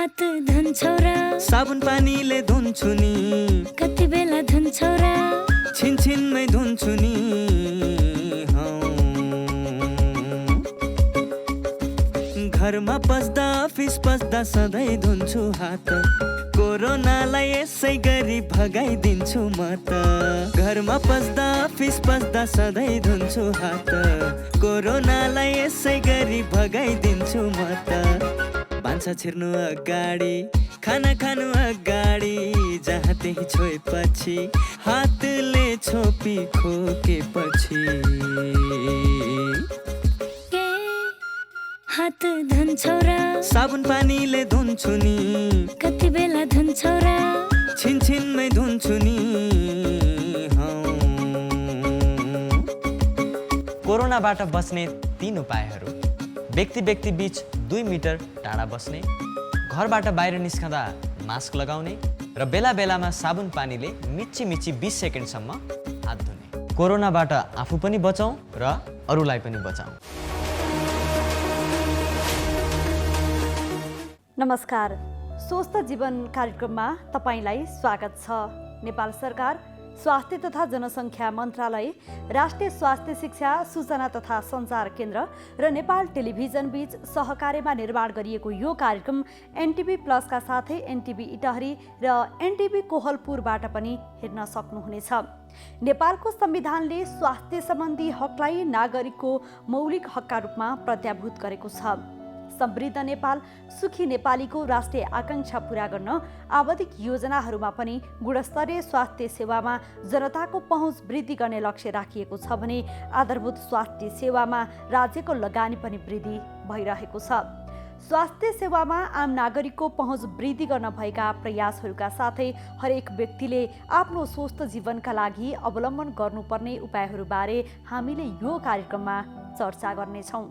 हात धुन्छौ र साबुन पानीले धुन्छु नि कति बेला धुन्छौ र छिनछिनमै धुन्छु नि घरमा पस्दा अफिस पस्दा सधैँ धुन्छु हात कोरोनालाई यसै गरी भगाइदिन्छु म त घरमा पस्दा अफिस पस्दा सधैँ धुन्छु हात कोरोनालाई यसै गरी भगाइदिन्छु म त भान्सा छिर्नु अगाडि खाना खानु अगाडि जहाँ त्यही छोएपछि हातले छोपी खोकेपछि हात धुन्छौ र साबुन पानीले धुन्छु नि कति बेला धुन्छौ र छिनछिनमै धुन्छु नि कोरोनाबाट बच्ने 3 उपायहरू। व्यक्ति बीच 2 मिटर टाढा बस्ने, घरबाट बाहिर निस्कँदा मास्क लगाउने र बेला बेलामा साबुन पानीले मिची 20 सेकेन्डसम्म हात धुने। कोरोनाबाट आफू पनि बचाउँ र अरूलाई पनि बचाउँ। नमस्कार, स्वस्थ जीवन कार्यक्रममा तपाईलाई स्वागत छ। नेपाल सरकार, स्वास्थ्य तथा जनसङ्ख्या मन्त्रालय, राष्ट्रिय स्वास्थ्य शिक्षा सूचना तथा सञ्चार केन्द्र र नेपाल टेलिभिजन बीच सहकार्यमा निर्माण गरिएको यो कार्यक्रम एनटिभी प्लसका साथै एनटिभी इटहरी र एनटिभी कोहलपुरबाट पनि हेर्न सक्नुहुनेछ। नेपालको संविधानले स्वास्थ्य सम्बन्धी हकलाई नागरिकको मौलिक हकका रूपमा प्रत्याभूत गरेको छ। समृद्ध नेपाल, सुखी नेपालीको राष्ट्रिय आकांक्षा पूरा गर्न आवधिक योजनाहरूमा पनि गुणस्तरीय स्वास्थ्य सेवामा जनताको पहुँच वृद्धि गर्ने लक्ष्य राखिएको छ भने आधारभूत स्वास्थ्य सेवामा राज्यको लगानी पनि वृद्धि भइरहेको छ। स्वास्थ्य सेवामा आम नागरिकको पहुँच वृद्धि गर्न भएका प्रयासहरूका साथै हरेक व्यक्तिले आफ्नो स्वस्थ जीवनका लागि अवलम्बन गर्नुपर्ने उपायहरूबारे हामीले यो कार्यक्रममा चर्चा गर्नेछौँ।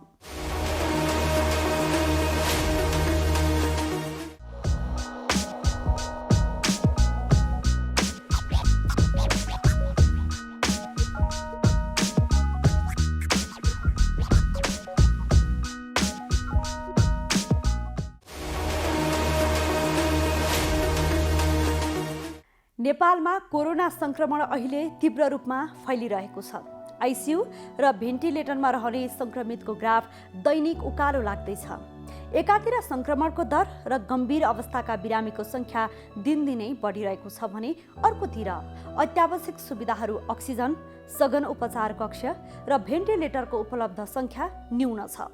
नेपालमा कोरोना संक्रमण अहिले तीव्र रूपमा फैलिरहेको छ। आइसियु र भेन्टिलेटरमा रहने संक्रमितको ग्राफ दैनिक उकालो लाग्दैछ। एकातिर संक्रमणको दर र गम्भीर अवस्थाका बिरामीको संख्या दिनदिनै बढिरहेको छ भने अर्कोतिर अत्यावश्यक सुविधाहरू अक्सिजन, सघन उपचार कक्ष र भेन्टिलेटरको उपलब्ध संख्या न्यून छ।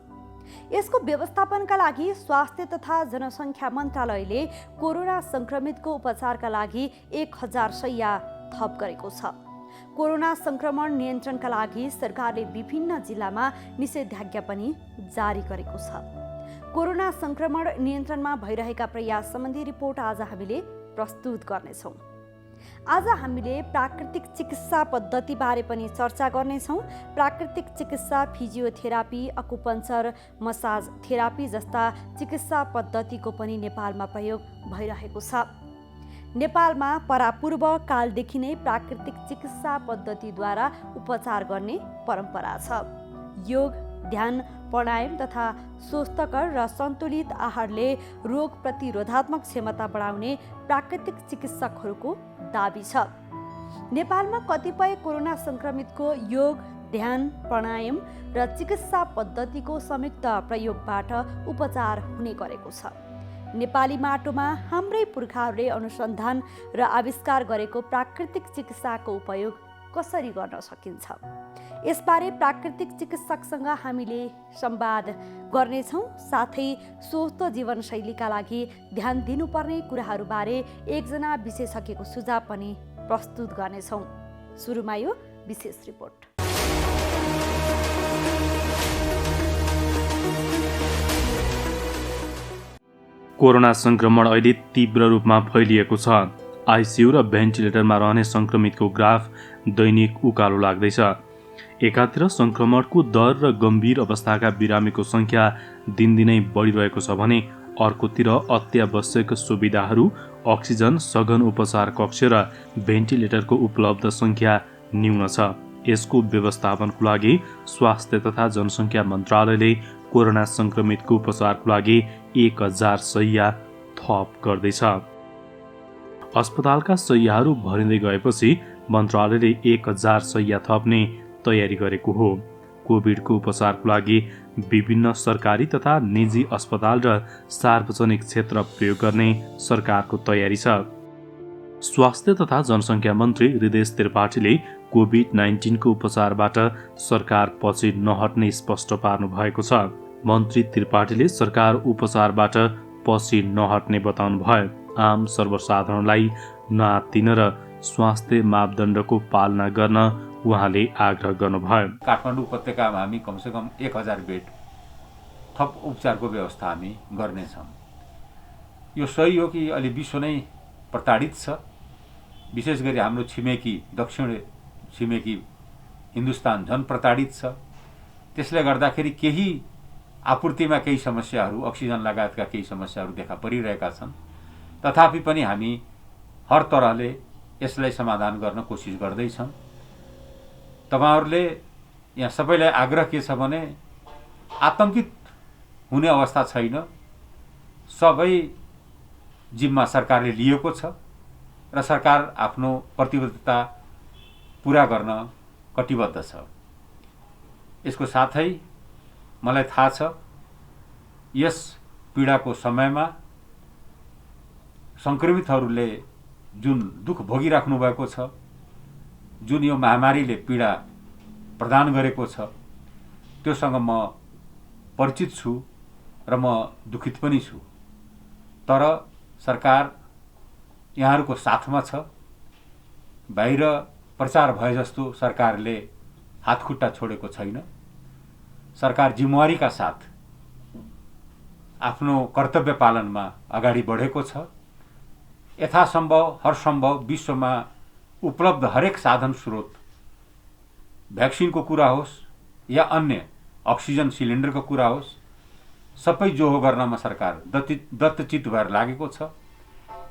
यसको व्यवस्थापनका लागि स्वास्थ्य तथा जनसङ्ख्या मन्त्रालयले कोरोना संक्रमितको उपचारका लागि 1000 शैय्या थप गरेको छ। कोरोना संक्रमण नियन्त्रणका लागि सरकारले विभिन्न जिल्लामा निषेधाज्ञा पनि जारी गरेको छ। कोरोना संक्रमण नियन्त्रणमा भइरहेका प्रयास सम्बन्धी रिपोर्ट आज हामीले प्रस्तुत गर्नेछौँ। आज हामीले प्राकृतिक चिकित्सा पद्धतिबारे पनि चर्चा गर्नेछौँ। प्राकृतिक चिकित्सा फिजियोथेरापी, अकुपङ्चर, मसाज थेरापी जस्ता चिकित्सा पद्धतिको पनि नेपालमा प्रयोग भइरहेको छ। नेपालमा परापूर्व कालदेखि नै प्राकृतिक चिकित्सा पद्धतिद्वारा उपचार गर्ने परम्परा छ। योग, ध्यान, प्राणायाम तथा स्वस्थकर र सन्तुलित आहारले रोग प्रतिरोधात्मक क्षमता बढाउने प्राकृतिक चिकित्सकहरूको दाबी छ। नेपालमा कतिपय कोरोना संक्रमितको योग, ध्यान, प्राणायाम र चिकित्सा पद्धतिको संयुक्त प्रयोगबाट उपचार हुने गरेको छ। नेपाली माटोमा हाम्रै पुर्खाहरूले अनुसन्धान र आविष्कार गरेको प्राकृतिक चिकित्साको उपयोग कसरी गर्न सकिन्छ, यसबारे प्राकृतिक चिकित्सकसँग हामीले संवाद गर्नेछौँ। साथै स्वस्थ जीवनशैलीका लागि ध्यान दिनुपर्ने कुराहरूबारे एकजना विशेषज्ञको सुझाव पनि प्रस्तुत गर्नेछौँ। सुरुमा यो विशेष रिपोर्ट। कोरोना संक्रमण अहिले तीव्र रूपमा फैलिएको छ। आइसियु र भेन्टिलेटरमा रहने संक्रमितको ग्राफ दैनिक उकालो लाग्दैछ। एकातिर संक्रमणको दर र गम्भीर अवस्थाका बिरामीको संख्या दिनदिनै बढिरहेको छ भने अर्कोतिर अत्यावश्यक सुविधाहरू अक्सिजन, सघन उपचार कक्ष र भेन्टिलेटरको उपलब्ध संख्या न्यून छ। यसको व्यवस्थापनको लागि स्वास्थ्य तथा जनसङ्ख्या मन्त्रालयले कोरोना संक्रमितको उपचारको लागि 1000 शैय्या थप गर्दैछ। अस्पतालका शैय्याहरू भरिँदै गएपछि मन्त्रालयले 1000 शैय्या थप्ने तयारी गरेको हो। कोभिडको उपचारको लागि विभिन्न सरकारी तथा निजी अस्पताल र सार्वजनिक क्षेत्र प्रयोग गर्ने सरकारको तयारी छ। स्वास्थ्य तथा जनसङ्ख्या मन्त्री हृदय त्रिपाठीले कोभिड-19 को उपचारबाट सरकार पछि नहट्ने स्पष्ट पार्नु भएको छ। मन्त्री त्रिपाठीले सरकार उपचारबाट पछि नहट्ने बताउनु भयो। आम सर्वसाधारणलाई नआत्तिन र स्वास्थ्य मापदण्डको पालना गर्न उहाँले आग्रह गर्नुभयो। काठमाडौँ उपत्यकामा हामी कमसेकम 1000 बेड थप उपचारको व्यवस्था हामी गर्नेछौँ। यो सही हो कि अहिले विश्व नै प्रताडित छ। विशेष गरी हाम्रो छिमेकी दक्षिण छिमेकी हिन्दुस्तान झन् प्रताडित छ। त्यसले गर्दाखेरि केही आपूर्तिमा केही समस्याहरू, अक्सिजन लगायतका केही समस्याहरू देखा परिरहेका छन्। तथापि पनि हामी हर तरहले यसलाई समाधान गर्न कोसिस गर्दैछौँ। तपाईहरुले यहाँ सबैलाई आग्रह के छ भने आतंकित हुने अवस्था छैन। सबै जिम्मा सरकारले लिएको छ र सरकार आफ्नो प्रतिबद्धता पूरा गर्न कटिबद्ध छ। यसको साथै मलाई थाहा छ यस पीडाको समयमा संक्रमितहरूले जुन दुःख भोगिराख्नु भएको छ, जुन यो महामारीले पीडा प्रदान गरेको छ, त्योसँग म परिचित छु र म दुखित पनि छु। तर सरकार यहाँहरूको साथमा छ। बाहिर प्रचार भए जस्तो सरकारले हातखुट्टा छोडेको छैन। सरकार जिम्मेवारीका साथ आफ्नो कर्तव्य पालनमा अगाडि बढेको छ। यथासम्भव हरसम्भव विश्वमा उपलब्ध हरेक साधन स्रोत, भ्याक्सिनको कुरा होस् या अन्य अक्सिजन सिलिन्डरको कुरा होस्, सबै जोहो गर्नमा सरकार दत्तचित भएर लागेको छ।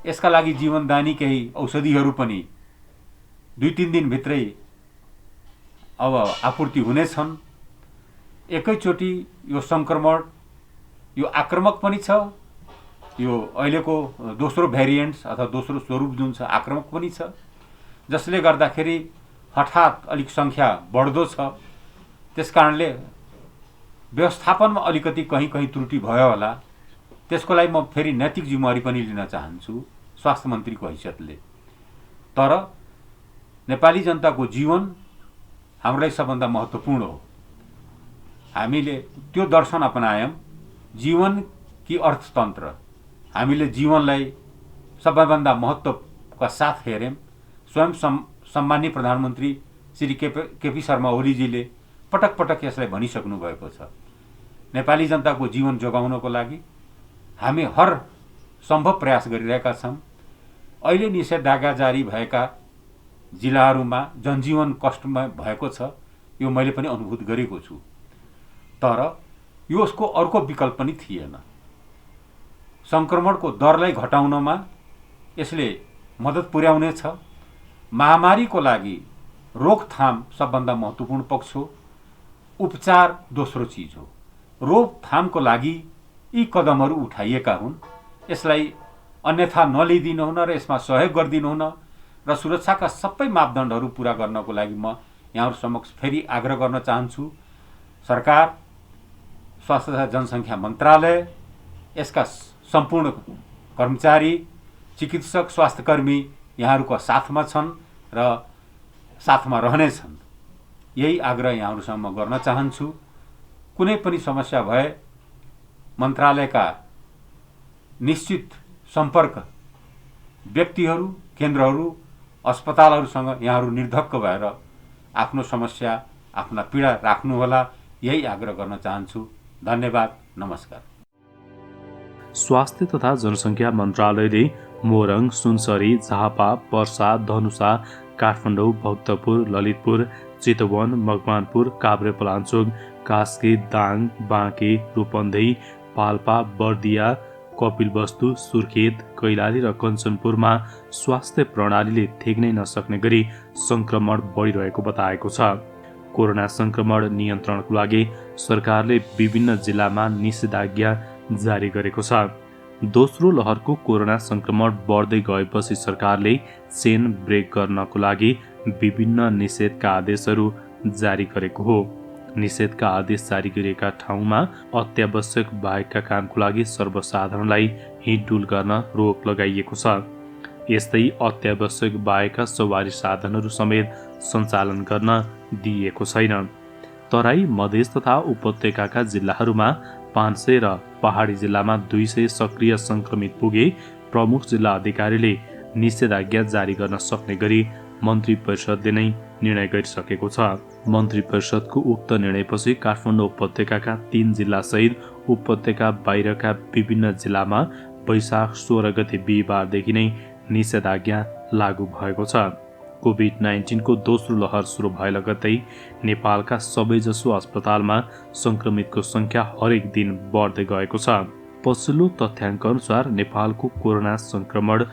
यसका लागि जीवनदानी केही औषधिहरू पनि 2-3 दिनभित्रै अब आपूर्ति हुनेछन्। एकैचोटि यो संक्रमण यो आक्रमक पनि छ। यो अहिलेको दोस्रो भेरिएन्ट्स अथवा दोस्रो स्वरूप जुन छ आक्रमक पनि छ, जसले गर्दाखेरि हठात अलिक संख्या बढ्दो छ। त्यसकारणले व्यवस्थापनमा अलिकति कहीँ त्रुटि भयो होला। त्यसको लागि म फेरि नैतिक जिम्मेवारी पनि लिन चाहन्छु स्वास्थ्य मन्त्रीको हैसियतले। तर नेपाली जनताको जीवन हाम्रो लागि सबभन्दा महत्त्वपूर्ण हो। हामीले त्यो दर्शन अपनायौं, जीवन कि अर्थतन्त्र। हामीले जीवनलाई सबैभन्दा महत्त्वका साथ हेर्यौं। स्वयं सम्माननीय प्रधानमन्त्री श्री केपी शर्मा ओलीजीले पटक पटक यसलाई भनिसक्नु भएको छ। नेपाली जनताको जीवन जोगाउनको लागि हामी हर सम्भव प्रयास गरिरहेका छौं। अहिले निषेधाज्ञा जारी भएका जिल्लाहरूमा जनजीवन कष्टमय भएको छ, यो मैले पनि अनुभूत गरेको छु। तर यसको अर्को विकल्प पनि थिएन। संक्रमणको दरलाई घटाउनमा यसले मद्दत पुर्याउनेछ। महामारीको लागि रोकथाम सबभन्दा महत्त्वपूर्ण पक्ष हो, उपचार दोस्रो चीज हो। रोकथामको लागि यी कदमहरू उठाइएका हुन्। यसलाई अन्यथा नलिदिनुहुन र यसमा सहयोग गरिदिनुहुन र सुरक्षाका सबै मापदण्डहरू पूरा गर्नको लागि म यहाँहरू समक्ष फेरि आग्रह गर्न चाहन्छु। सरकार, स्वास्थ्य तथा जनसङ्ख्या मन्त्रालय, यसका सम्पूर्ण कर्मचारी, चिकित्सक, स्वास्थ्यकर्मी यहाँहरूको साथमा छन् र साथमा रहनेछन्। यही आग्रह यहाँहरूसँग म गर्न चाहन्छु। कुनै पनि समस्या भए मन्त्रालयका निश्चित सम्पर्क व्यक्तिहरू, केन्द्रहरू, अस्पतालहरूसँग यहाँहरू निर्धक्क भएर आफ्नो समस्या, आफ्ना पीडा राख्नुहोला, यही आग्रह गर्न चाहन्छु। धन्यवाद, नमस्कार। स्वास्थ्य तथा जनसङ्ख्या मन्त्रालयले मोरङ, सुनसरी, झापा, पर्सा, धनुषा, काठमाडौँ, भक्तपुर, ललितपुर, चितवन, मकवानपुर, काभ्रेपलाञ्चोक, कास्की, दाङ, बाँके, रूपन्देही, पाल्पा, बर्दिया, कपिलवस्तु, सुर्खेत, कैलाली र कञ्चनपुरमा स्वास्थ्य प्रणालीले थेग्नै नसक्ने गरी संक्रमण बढिरहेको बताएको छ। कोरोना संक्रमण नियन्त्रणको लागि सरकारले विभिन्न जिल्लामा निषेधाज्ञा जारी गरेको छ। दोस्रो लहरको कोरोना संक्रमण बढ्दै गएपछि सरकारले चेन ब्रेक गर्नको लागि विभिन्न निषेधका आदेशहरू जारी गरेको हो। निषेधका आदेश जारी गरिएका ठाउँमा अत्यावश्यक बाहेकका कामको लागि सर्वसाधारणलाई हिँडडुल गर्न रोक लगाइएको छ। यस्तै अत्यावश्यक बाहेकका सवारी साधनहरू समेत सञ्चालन गर्न दिइएको छैन। तराई, मधेस तथा उपत्यकाका जिल्लाहरूमा 500 र पहाडी जिल्लामा 200 सक्रिय संक्रमित पुगे प्रमुख जिल्ला अधिकारीले निषेधाज्ञा जारी गर्न सक्ने गरी मन्त्री परिषदले नै निर्णय गरिसकेको छ। मन्त्री परिषदको उक्त निर्णयपछि काठमाडौँ उपत्यकाका 3 जिल्लासहित उपत्यका बाहिरका विभिन्न जिल्लामा वैशाख 16 गते बिहिबारदेखि नै निषेधाज्ञा लागू भएको छ। कोभिड-19 को दोस्रो लहर सुरु भए लगत्तै नेपालका सबैजसो अस्पतालमा संक्रमितको संख्या हरेक दिन बढ्दै गएको छ। पछिल्लो तथ्याङ्क अनुसार नेपालको कोरोना संक्रमण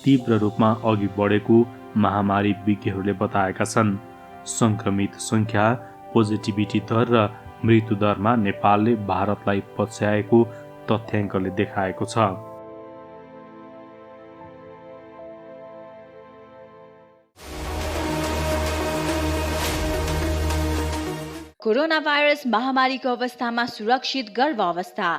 तीव्र रूपमा अघि बढेको महामारी विज्ञहरूले बताएका छन्। संक्रमित संख्या, पोजिटिभिटी दर र मृत्यु दरमा नेपालले भारतलाई पछ्याएको तथ्याङ्कले देखाएको छ। कोरोना भाइरस महामारीको अवस्थामा सुरक्षित गर्भावस्था।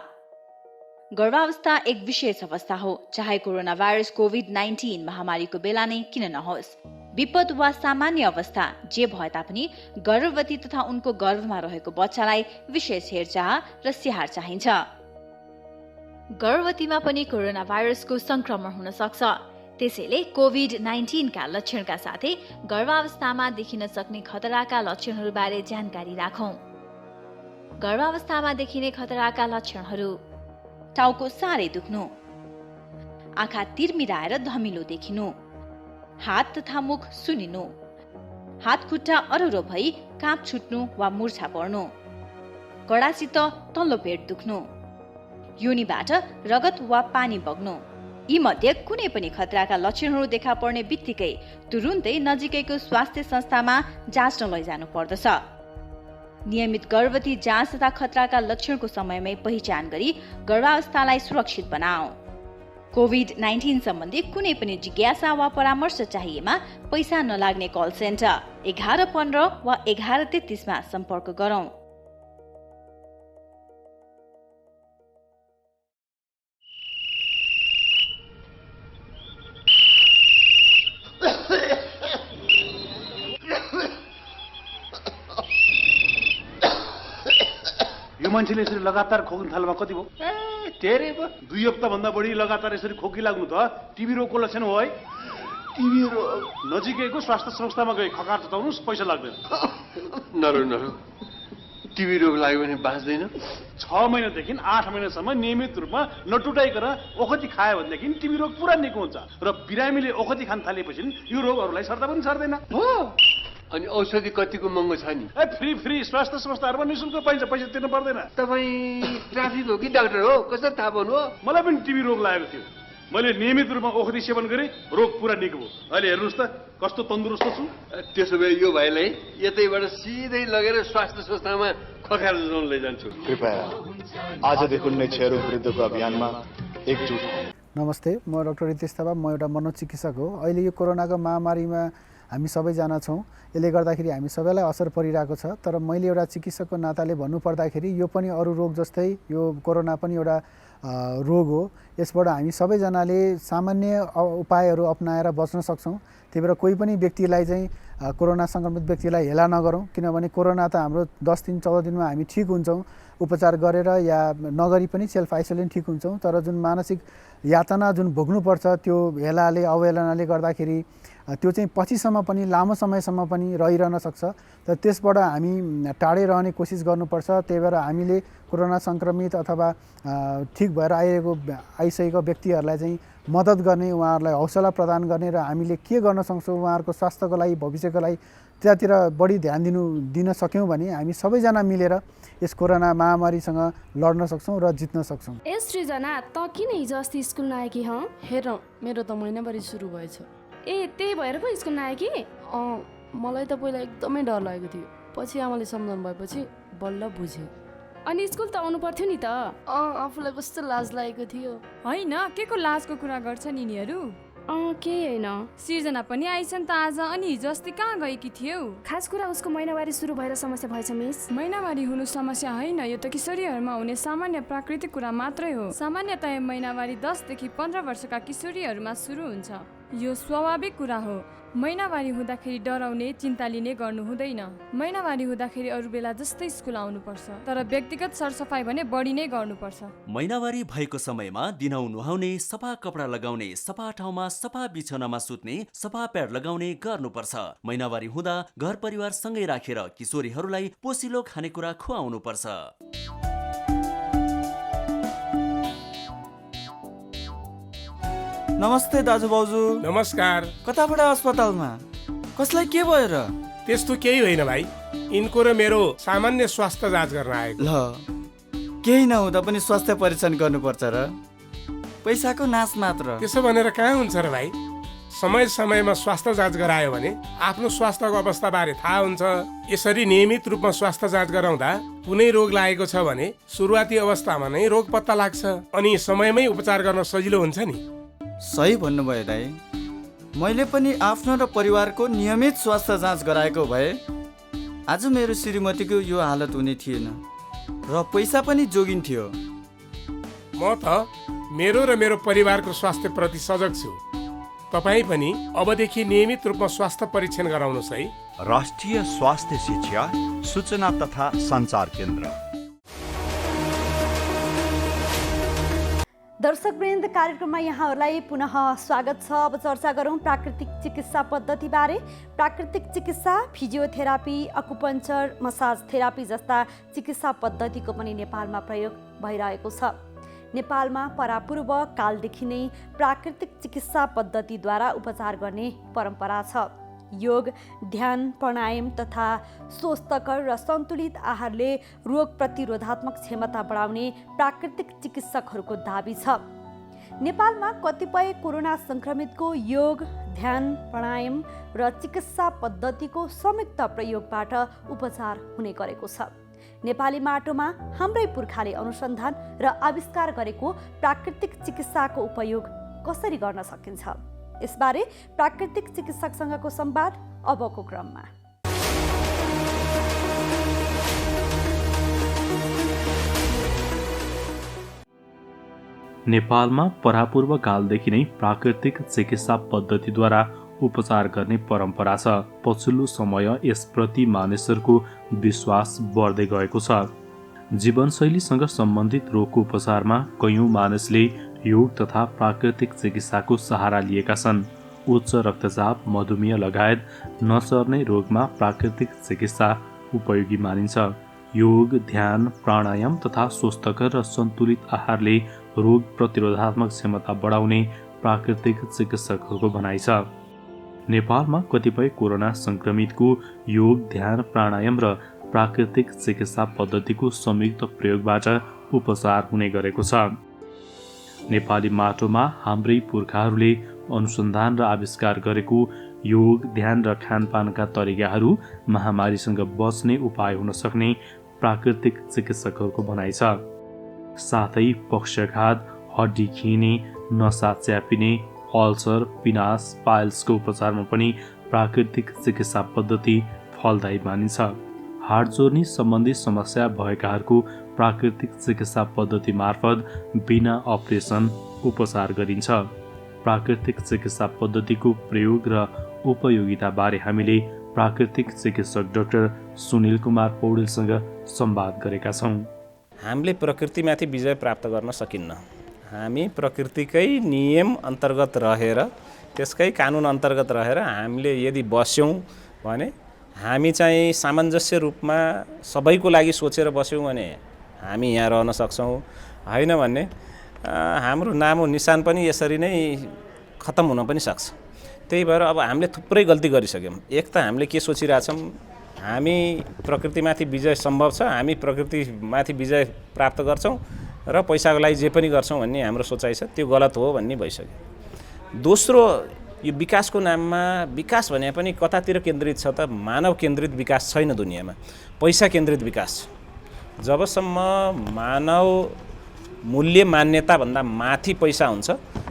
गर्भावस्था एक विशेष अवस्था हो, चाहे कोरोना भाइरस कोभिड-19 महामारीको बेला नै किन नहोस्। विपद वा सामान्य अवस्था जे भए तापनि गर्भवती तथा उनको गर्भमा रहेको बच्चालाई विशेष हेरचाह र स्याहार चाहिन्छ। गर्भवतीमा पनि कोरोना भाइरसको संक्रमण हुन सक्छ। त्यसैले कोभिड-19 का लक्षणका साथै गर्भावस्थामा देखिन सक्ने खतराका लक्षणहरूबारे जानकारी राखौं। गर्भावस्थामा देखिने खतराका लक्षणहरू: टाउको साह्रै दुख्नु, आँखा तिरमिराएर धमिलो देखिनु, हात तथा मुख सुनिनु, हात खुट्टा अरुरो भई काँप छुट्नु वा मुर्छा पर्नु, कडासित तल्लो पेट दुख्नु, योनिबाट रगत वा पानी बग्नु। यी मध्ये कुनै पनि खतराका लक्षणहरू देखा पर्ने बित्तिकै तुरुन्तै नजिकैको स्वास्थ्य संस्थामा जाँच्न लैजानु पर्दछ। नियमित गर्भवती जाँच तथा खतराका लक्षणको समयमै पहिचान गरी गर्भावस्थालाई सुरक्षित बनाऊ। कोभिड-19 सम्बन्धी कुनै पनि जिज्ञासा वा परामर्श चाहिएमा पैसा नलाग्ने कल सेन्टर 1115 वा 1133 मा सम्पर्क गरौँ। यो मान्छेले यसरी लगातार खोक्न थाल्नुमा कति भयो? धेरै भयो। 2 हप्ता भन्दा बढी लगातार यसरी खोकी लाग्नु त टिबी रोगको लक्षण हो है। टिबी रोग नजिकैको स्वास्थ्य संस्थामा गई खकार चताउनुस्, पैसा लाग्दैन। नरो टिबी रोग लाग्यो भने बाँच्दैन। 6 महिनादेखि 8 महिनासम्म नियमित रूपमा नटुटाइकन ओखती खायो भनेदेखि टिबी रोग पुरा निको हुन्छ र बिरामीले ओखती खान थालेपछि यो रोगहरूलाई सर्दा पनि सर्दैन। हो, अनि औषधि कतिको महँगो छ नि? फ्री स्वास्थ्य संस्थाहरूमा निःशुल्क पाइन्छ, पैसा तिर्नु पर्दैन। तपाईँ ट्राफिक हो कि डाक्टर हो? कसरी थाहा पाउनु हो? मलाई पनि टिबी रोग लागेको थियो। मैले नियमित रूपमा ओखती सेवन गरेँ, रोग पुरा निको भयो। अहिले हेर्नुहोस् त कस्तो तन्दुरुस्त छु। त्यसो भए यो भाइलाई यतैबाट सिधै लगेर स्वास्थ्य संस्थामा खकार जोड्न लैजान्छु। कृपया आजदेखि नै क्षयरोग विरुद्धको अभियानमा एकजुट हौँ। नमस्ते, म डाक्टर रितेश थापा, म एउटा मनोचिकित्सक हो। अहिले यो कोरोनाको महामारीमा हामी सबैजना छौँ। यसले गर्दाखेरि हामी सबैलाई असर परिरहेको छ। तर मैले एउटा चिकित्सकको नाताले भन्नुपर्दाखेरि यो पनि अरू रोग जस्तै यो कोरोना पनि एउटा रोग हो। यसबाट हामी सबैजनाले सामान्य उपायहरू अपनाएर बच्न सक्छौँ। त्यही भएर कोही पनि व्यक्तिलाई चाहिँ कोरोना सङ्क्रमित व्यक्तिलाई हेला नगरौँ, किनभने कोरोना त हाम्रो 10 दिन 14 दिनमा हामी ठिक हुन्छौँ। उपचार गरेर या नगरी पनि सेल्फ आइसोलेसन ठिक हुन्छौँ। तर जुन मानसिक यातना जुन भोग्नुपर्छ त्यो हेलाले अवहेलनाले गर्दाखेरि त्यो चाहिँ पछिसम्म पनि लामो समयसम्म पनि रहिरहन सक्छ। तर त्यसबाट हामी टाढै रहने कोसिस गर्नुपर्छ। त्यही भएर हामीले कोरोना सङ्क्रमित अथवा ठिक भएर आइसकेको व्यक्तिहरूलाई चाहिँ मद्दत गर्ने, उहाँहरूलाई हौसला प्रदान गर्ने र हामीले के गर्न सक्छौँ उहाँहरूको स्वास्थ्यको लागि, भविष्यको लागि त्यतातिर बढी ध्यान दिन सक्यौँ भने हामी सबैजना मिलेर यस कोरोना महामारीसँग लड्न सक्छौँ र जित्न सक्छौँ। ए सृजना, त किन हिजो अस्ति स्कुल नआएकी? हेर, मेरो त महिनाभरि सुरु भएछ। ए, त्यही भएर पो स्कुल नआए कि? मलाई त पहिला एकदमै डर लागेको थियो, पछि आमाले सम्झाउनु भएपछि बल्ल बुझेँ। अनि स्कुल त आउनु पर्थ्यो नि त। आफूलाई कस्तो लाज लागेको थियो। होइन, के को लाजको कुरा गर्छन् यिनीहरू? केही होइन। सिर्जना पनि आइछन् त आज। अनि हिजो अस्ति कहाँ गएकी थियौ? खास कुरा उसको महिनावारी सुरु भएर समस्या भएछ मिस। महिनावारी हुनु समस्या होइन, यो त किशोरीहरूमा हुने सामान्य प्राकृतिक कुरा मात्रै हो। सामान्यतया महिनावारी 10 देखि 15 वर्षका किशोरीहरूमा सुरु हुन्छ। यो स्वाभाविक कुरा हो। महिनावारी हुँदाखेरि डराउने, चिन्ता लिने गर्नु हुँदैन। महिनावारी हुँदाखेरि अरू बेला जस्तै स्कुल आउनुपर्छ, तर व्यक्तिगत सरसफाइ भने बढी नै गर्नुपर्छ। महिनावारी भएको समयमा दिनहुँ नुहाउने, सफा कपडा लगाउने, सफा ठाउँमा सफा बिछौनामा सुत्ने, सफा प्याड लगाउने गर्नुपर्छ। महिनावारी हुँदा घर परिवार सँगै राखेर किशोरीहरूलाई पोसिलो खानेकुरा खुवाउनुपर्छ। नमस्ते दाजु भाउजू। नमस्कार। कताबाट अस्पतालमा? कसलाई के भयो र? त्यस्तो केही होइन भाइ, यिनको र मेरो सामान्य स्वास्थ्य जाँच गर्न आएको। ल, केही नहुँदा पनि स्वास्थ्य परीक्षण गर्नुपर्छ र? पैसाको नाश मात्र। त्यसो भनेर कहाँ हुन्छ र भाइ? समय समयमा स्वास्थ्य जाँच गरायो भने आफ्नो स्वास्थ्यको अवस्था बारे थाहा हुन्छ। यसरी नियमित रूपमा स्वास्थ्य जाँच गराउँदा कुनै रोग लागेको छ भने सुरुवाती अवस्थामा नै रोग पत्ता लाग्छ अनि समयमै उपचार गर्न सजिलो हुन्छ नि। सही भन्नुभयो दाइ। मैले पनि आफ्नो र परिवारको नियमित स्वास्थ्य जाँच गराएको भए आज मेरो श्रीमतीको यो हालत हुने थिएन र पैसा पनि जोगिन्थ्यो। म त मेरो र मेरो परिवारको स्वास्थ्य प्रति सजग छु। तपाईँ पनि अबदेखि नियमित रूपमा स्वास्थ्य परीक्षण गराउनुहोस् है। राष्ट्रिय स्वास्थ्य शिक्षा सूचना तथा सञ्चार केन्द्र। दर्शकवृन्द, कार्यक्रममा यहाँहरूलाई पुनः स्वागत छ। अब चर्चा गरौँ प्राकृतिक चिकित्सा पद्धतिबारे। प्राकृतिक चिकित्सा, फिजियोथेरापी, अकुपञ्चर, मसाज थेरापी जस्ता चिकित्सा पद्धतिको पनि नेपालमा प्रयोग भइरहेको छ। नेपालमा परापूर्व कालदेखि नै प्राकृतिक चिकित्सा पद्धतिद्वारा उपचार गर्ने परम्परा छ। योग, ध्यान, प्राणायाम तथा स्वस्थकर र सन्तुलित आहारले रोग प्रतिरोधात्मक क्षमता बढाउने प्राकृतिक चिकित्सकहरूको दाबी छ। नेपालमा कतिपय कोरोना सङ्क्रमितको योग, ध्यान, प्राणायाम र चिकित्सा पद्धतिको संयुक्त प्रयोगबाट उपचार हुने गरेको छ। नेपाली माटोमा हाम्रै पुर्खाले अनुसन्धान र आविष्कार गरेको प्राकृतिक चिकित्साको उपयोग कसरी गर्न सकिन्छ? यसबारे प्राकृतिक चिकित्सकसँगको संवाद अबको क्रममा। नेपालमा परापूर्व कालदेखि नै प्राकृतिक चिकित्सा पद्धतिद्वारा उपचार गर्ने परम्परा छ। पछिल्लो समय यसप्रति मानिसहरूको विश्वास बढ्दै गएको छ। जीवनशैलीसँग सम्बन्धित रोगको उपचारमा कयौं मानिसले योग तथा प्राकृतिक चिकित्साको सहारा लिएका छन्। उच्च रक्तचाप, मधुमेह लगायत नसर्ने रोगमा प्राकृतिक चिकित्सा उपयोगी मानिन्छ। योग, ध्यान, प्राणायाम तथा स्वस्थकर र सन्तुलित आहारले रोग प्रतिरोधात्मक क्षमता बढाउने प्राकृतिक चिकित्सकहरूको भनाइ छ। नेपालमा कतिपय कोरोना सङ्क्रमितको योग, ध्यान, प्राणायाम र प्राकृतिक चिकित्सा पद्धतिको संयुक्त प्रयोगबाट उपचार हुने गरेको छ। नेपाली माटोमा हाम्रै पुर्खाहरूले अनुसन्धान र आविष्कार गरेको योग, ध्यान र खानपानका तरिकाहरू महामारीसँग बच्ने उपाय हुन सक्ने प्राकृतिक चिकित्सकहरूको भनाइ छ। साथै पक्षघात, हड्डी खिने, नसा च्यापिने, अल्सर, पिनास, पाइल्सको उपचारमा पनि प्राकृतिक चिकित्सा पद्धति फलदायी मानिन्छ। हाड जोर्नी सम्बन्धी समस्या भएकाहरूको प्राकृतिक चिकित्सा पद्धति मार्फत बिना अपरेसन उपचार गरिन्छ। प्राकृतिक चिकित्सा पद्धतिको प्रयोग र उपयोगिताबारे हामीले प्राकृतिक चिकित्सक डाक्टर सुनिल कुमार पौडेलसँग संवाद गरेका छौँ। हामीले प्रकृतिमाथि विजय प्राप्त गर्न सकिन्न। हामी प्रकृतिकै नियम अन्तर्गत रहेर, त्यसकै कानुन अन्तर्गत रहेर हामीले यदि बस्यौँ भने हामी चाहिँ सामञ्जस्य रूपमा सबैको लागि सोचेर बस्यौँ भने हामी यहाँ रहन सक्छौँ। होइन भने हाम्रो नाम निशान पनि यसरी नै खत्म हुन पनि सक्छ। त्यही भएर अब हामीले थुप्रै गल्ती गरिसक्यौँ। एक त हामीले के सोचिरहेछौँ, हामी प्रकृतिमाथि विजय सम्भव छ, हामी प्रकृतिमाथि विजय प्राप्त गर्छौँ र पैसाको लागि जे पनि गर्छौँ भन्ने हाम्रो सोचाइ छ। त्यो गलत हो भन्ने भइसक्यो। दोस्रो, यो विकासको नाममा विकास भने पनि कतातिर केन्द्रित छ त? मानव केन्द्रित विकास छैन दुनियाँमा, पैसा केन्द्रित विकास छ। जबसम्म मानव मूल्य मान्यताभन्दा माथि पैसा हुन्छ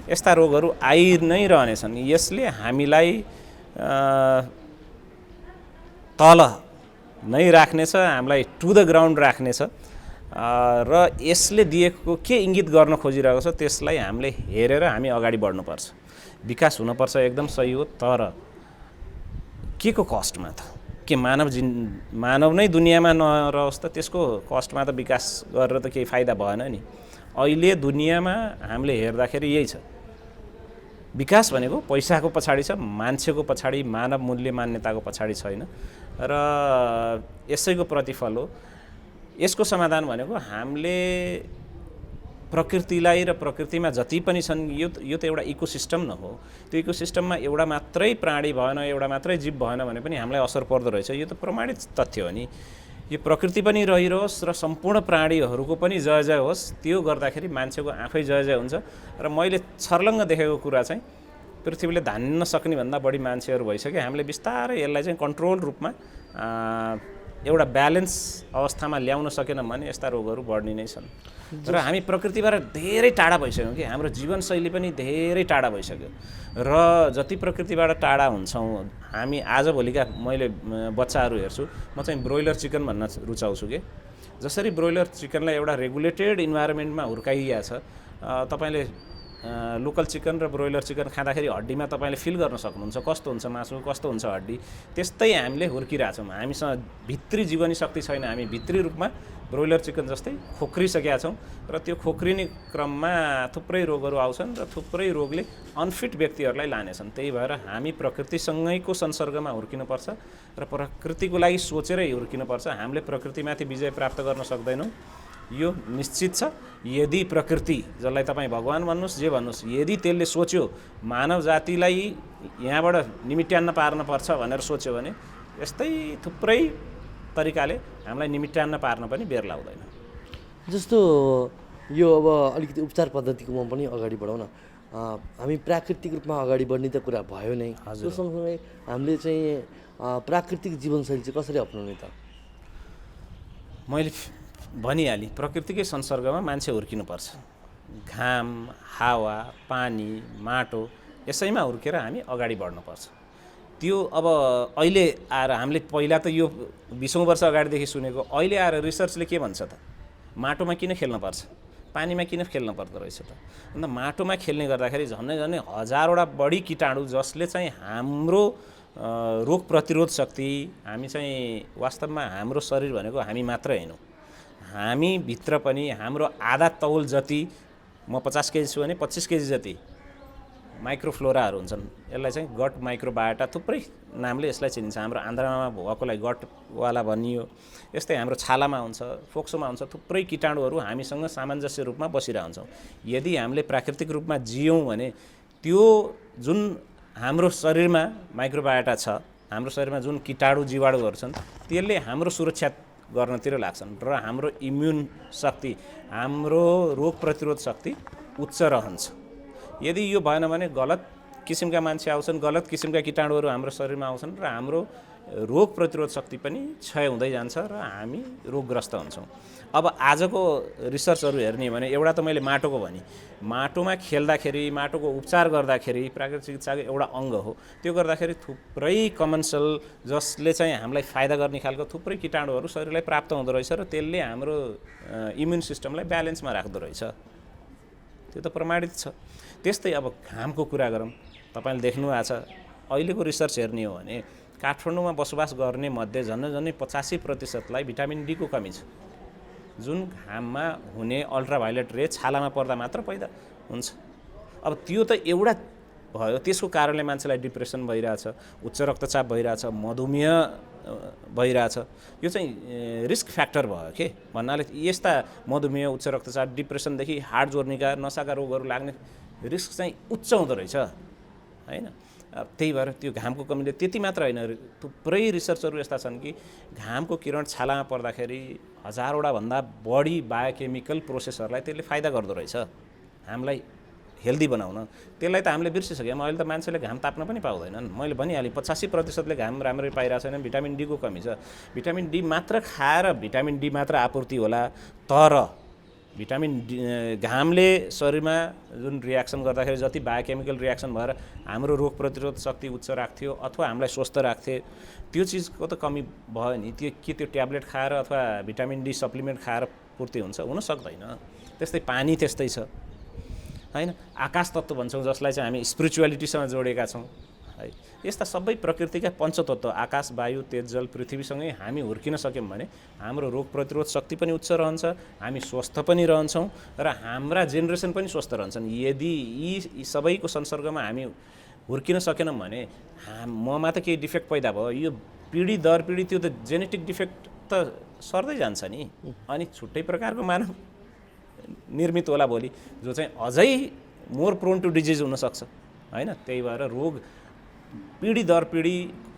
यस्ता रोगहरू आइ नै रहनेछन्। यसले हामीलाई तल नै राख्नेछ, हामीलाई टु द ग्राउन्ड राख्नेछ र यसले दिएको के इङ्गित गर्न खोजिरहेको छ त्यसलाई हामीले हेरेर हामी अगाडि बढ्नुपर्छ। विकास हुनुपर्छ एकदम सही हो, तर के को कस्टमा त? के मानव नै दुनियाँमा नरहोस् त त्यसको कस्टमा त विकास गरेर त केही फाइदा भएन नि। अहिले दुनियाँमा हामीले हेर्दाखेरि यही छ, विकास भनेको पैसाको पछाडि छ, मान्छेको पछाडि, मानव मूल्य मान्यताको पछाडि छैन र यसैको प्रतिफल हो। यसको समाधान भनेको हामीले प्रकृतिलाई र प्रकृतिमा जति पनि छन् यो त एउटा इकोसिस्टम न हो। त्यो इकोसिस्टममा एउटा मात्रै प्राणी भएन, एउटा मात्रै जीव भएन भने पनि हामीलाई असर पर्दो रहेछ। यो त प्रमाणित तथ्य हो नि। यो प्रकृति पनि रहिरहोस् र सम्पूर्ण प्राणीहरूको पनि जय जय होस्, त्यो गर्दाखेरि मान्छेको आफै जय जय हुन्छ। र मैले छर्लङ्ग देखेको कुरा चाहिँ पृथ्वीले धान्न सक्ने भन्दा बढी मान्छेहरू भइसक्यो। हामीले बिस्तारै यसलाई चाहिँ कन्ट्रोल रूपमा एउटा ब्यालेन्स अवस्थामा ल्याउन सकेनौँ भने यस्ता रोगहरू बढ्ने नै छन्। र हामी प्रकृतिबाट धेरै टाढा भइसक्यौँ कि हाम्रो जीवनशैली पनि धेरै टाढा भइसक्यो। र जति प्रकृतिबाट टाढा हुन्छौँ हामी आजभोलिका मैले बच्चाहरू हेर्छु, म चाहिँ ब्रोइलर चिकन भन्न रुचाउँछु कि जसरी ब्रोइलर चिकनलाई एउटा रेगुलेटेड इन्भाइरोमेन्टमा हुर्काइएको छ, तपाईँले लोकल चिकन र ब्रोइलर चिकन खाँदाखेरि हड्डीमा तपाईँले फिल गर्न सक्नुहुन्छ कस्तो हुन्छ मासु, कस्तो हुन्छ हड्डी। त्यस्तै हामीले हुर्किरहेछौँ। हामीसँग भित्री जीवनी शक्ति छैन, हामी भित्री रूपमा ब्रोइलर चिकन जस्तै खोक्रिसकेका छौँ र त्यो खोक्रिने क्रममा थुप्रै रोगहरू आउँछन् र थुप्रै रोगले अनफिट व्यक्तिहरूलाई लानेछन्। त्यही भएर हामी प्रकृतिसँगैको संसर्गमा हुर्किनुपर्छ र प्रकृतिको लागि सोचेरै हुर्किनुपर्छ। हामीले प्रकृतिमाथि विजय प्राप्त गर्न सक्दैनौँ, यो निश्चित छ। यदि प्रकृति, जसलाई तपाईँ भगवान भन्नुहोस् जे भन्नुहोस्, यदि त्यसले सोच्यो मानव जातिलाई यहाँबाट निमिट्यान्न पार्नुपर्छ भनेर सोच्यो भने यस्तै थुप्रै तरिकाले हामीलाई निमिट्यान्न पार्न पनि बेर लाग्दैन। जस्तो यो अब अलिकति उपचार पद्धतिकोमा पनि अगाडि बढाउन, हामी प्राकृतिक रूपमा अगाडि बढ्ने त कुरा भयो नै, त्यो सँगसँगै हामीले चाहिँ प्राकृतिक जीवनशैली चाहिँ कसरी अपनाउने त? मैले भनिहालेँ, प्रकृतिकै संसर्गमा मान्छे हुर्किनुपर्छ। घाम, हावा, पानी, माटो यसैमा हुर्केर हामी अगाडि बढ्नुपर्छ। त्यो अब अहिले आएर हामीले पहिला त यो 20औं वर्ष अगाडिदेखि सुनेको, अहिले आएर रिसर्चले के भन्छ त? माटोमा किन खेल्नुपर्छ, पानीमा किन खेल्नु पर्दो रहेछ त? अन्त माटोमा खेल्ने गर्दाखेरि झन्डै झन्डै 1000वटा बढी कीटाणु जसले चाहिँ हाम्रो रोग प्रतिरोध शक्ति, हामी चाहिँ वास्तवमा हाम्रो शरीर भनेको हामी मात्रै हैनौँ, हामी भित्र पनि हाम्रो आधा तौल जति, म 50 केजी छु भने 25 केजी जति माइक्रोफ्लोराहरू हुन्छन्। यसलाई चाहिँ गट माइक्रोबायोटा थुप्रै नामले यसलाई चिनिन्छ। हाम्रो आन्द्रामा भएकोलाई गटवाला भनियो, यस्तै हाम्रो छालामा हुन्छ, फोक्सोमा हुन्छ, थुप्रै कीटाणुहरू हामीसँग सामञ्जस्य रूपमा बसिरहन्छौँ। यदि हामीले प्राकृतिक रूपमा जियौँ भने त्यो जुन हाम्रो शरीरमा माइक्रोबायोटा छ, हाम्रो शरीरमा जुन कीटाणु जीवाणुहरू छन् त्यसले हाम्रो सुरक्षा गर्नतिर लाग्छन् र हाम्रो इम्युन शक्ति, हाम्रो रोग प्रतिरोध शक्ति उच्च रहन्छ। यदि यो भएन भने गलत किसिमका मान्छे आउँछन्, गलत किसिमका कीटाणुहरू हाम्रो शरीरमा आउँछन् र हाम्रो रोग प्रतिरोध शक्ति पनि क्षय हुँदै जान्छ र हामी रोगग्रस्त हुन्छौँ। अब आजको रिसर्चहरू हेर्ने भने एउटा त मैले माटोको भने, माटोमा खेल्दाखेरि, माटोको उपचार गर्दाखेरि प्राकृतिक चिकित्साको एउटा अङ्ग हो। त्यो गर्दाखेरि थुप्रै कमन सेल जसले चाहिँ हामीलाई फाइदा गर्ने खालको थुप्रै कीटाणुहरू शरीरलाई प्राप्त हुँदो रहेछ र त्यसले हाम्रो इम्युन सिस्टमलाई ब्यालेन्समा राख्दो रहेछ। त्यो त प्रमाणित छ। त्यस्तै अब घामको कुरा गरौँ, तपाईँले देख्नु भएको छ, अहिलेको रिसर्च हेर्ने हो भने काठमाडौँमा बसोबास गर्ने मध्ये झन्डै 85%लाई भिटामिन डी को कमी छ। जुन घाममा हुने अल्ट्राभायोलेट रे छालामा पर्दा मात्र पैदा हुन्छ। अब त्यो त एउटा भयो, त्यसको कारणले मान्छेलाई डिप्रेसन भइरहेछ, उच्च रक्तचाप भइरहेछ, मधुमेह भइरहेछ। यो चाहिँ रिस्क फ्याक्टर भयो के भन्नाले यस्ता मधुमेह, उच्च रक्तचाप, डिप्रेसनदेखि हार्ट जोर्नीका, नसाका रोगहरू लाग्ने रिस्क चाहिँ उच्च हुँदो रहेछ हैन। त्यही भएर त्यो घामको कमीले त्यति मात्र होइन, थुप्रै रिसर्चहरू यस्ता छन् कि घामको किरण छालामा पर्दाखेरि 1000वटा भन्दा बढी बायोकेमिकल प्रोसेसहरूलाई त्यसले फाइदा गर्दो रहेछ। हामीलाई हेल्दी बनाउन, त्यसलाई त हामीले बिर्सिसक्यौँ। अहिले त मान्छेले घाम ताप्न पनि पाउँदैनन्। मैले भनिहालेँ 85%ले घाम राम्ररी पाइरहेको छैन। भिटामिन डीको कमी छ। भिटामिन डी मात्र खाएर भिटामिन डी मात्र आपूर्ति होला, तर भिटामिन डी घामले शरीरमा जुन रियाक्सन गर्दाखेरि जति बायोकेमिकल रियाक्सन भएर हाम्रो रोग प्रतिरोध शक्ति उच्च राख्थ्यो अथवा हामीलाई स्वस्थ राख्थे, त्यो चिजको त कमी भयो नि। त्यो ट्याब्लेट खाएर अथवा भिटामिन डी सप्लिमेन्ट खाएर पूर्ति हुन्छ? हुन सक्दैन। त्यस्तै पानी त्यस्तै छ हैन। आकाश तत्त्व भन्छौँ जसलाई चाहिँ हामी स्पिरिचुअलिटीसँग जोडेका छौँ है। यस्ता सबै प्रकृतिका पञ्चतत्त्व आकाश, वायु, तेज, जल, पृथ्वीसँगै हामी हुर्किन सक्यौँ भने हाम्रो रोग प्रतिरोध शक्ति पनि उच्च रहन्छ, हामी स्वस्थ पनि रहन्छौँ र हाम्रा जेनेरेसन पनि स्वस्थ रहन्छन्। यदि यी सबैको संसर्गमा हामी हुर्किन सकेनौँ भने ममा त केही डिफेक्ट पैदा भयो, यो पिँढी दर पिँढी त्यो त जेनेटिक डिफेक्ट त सर्दै जान्छ नि। अनि छुट्टै प्रकारको मानव निर्मित होला भोलि, जो चाहिँ अझै मोर प्रोन टु डिजिज हुनसक्छ होइन। त्यही भएर रोग पिँढी दर पिँढी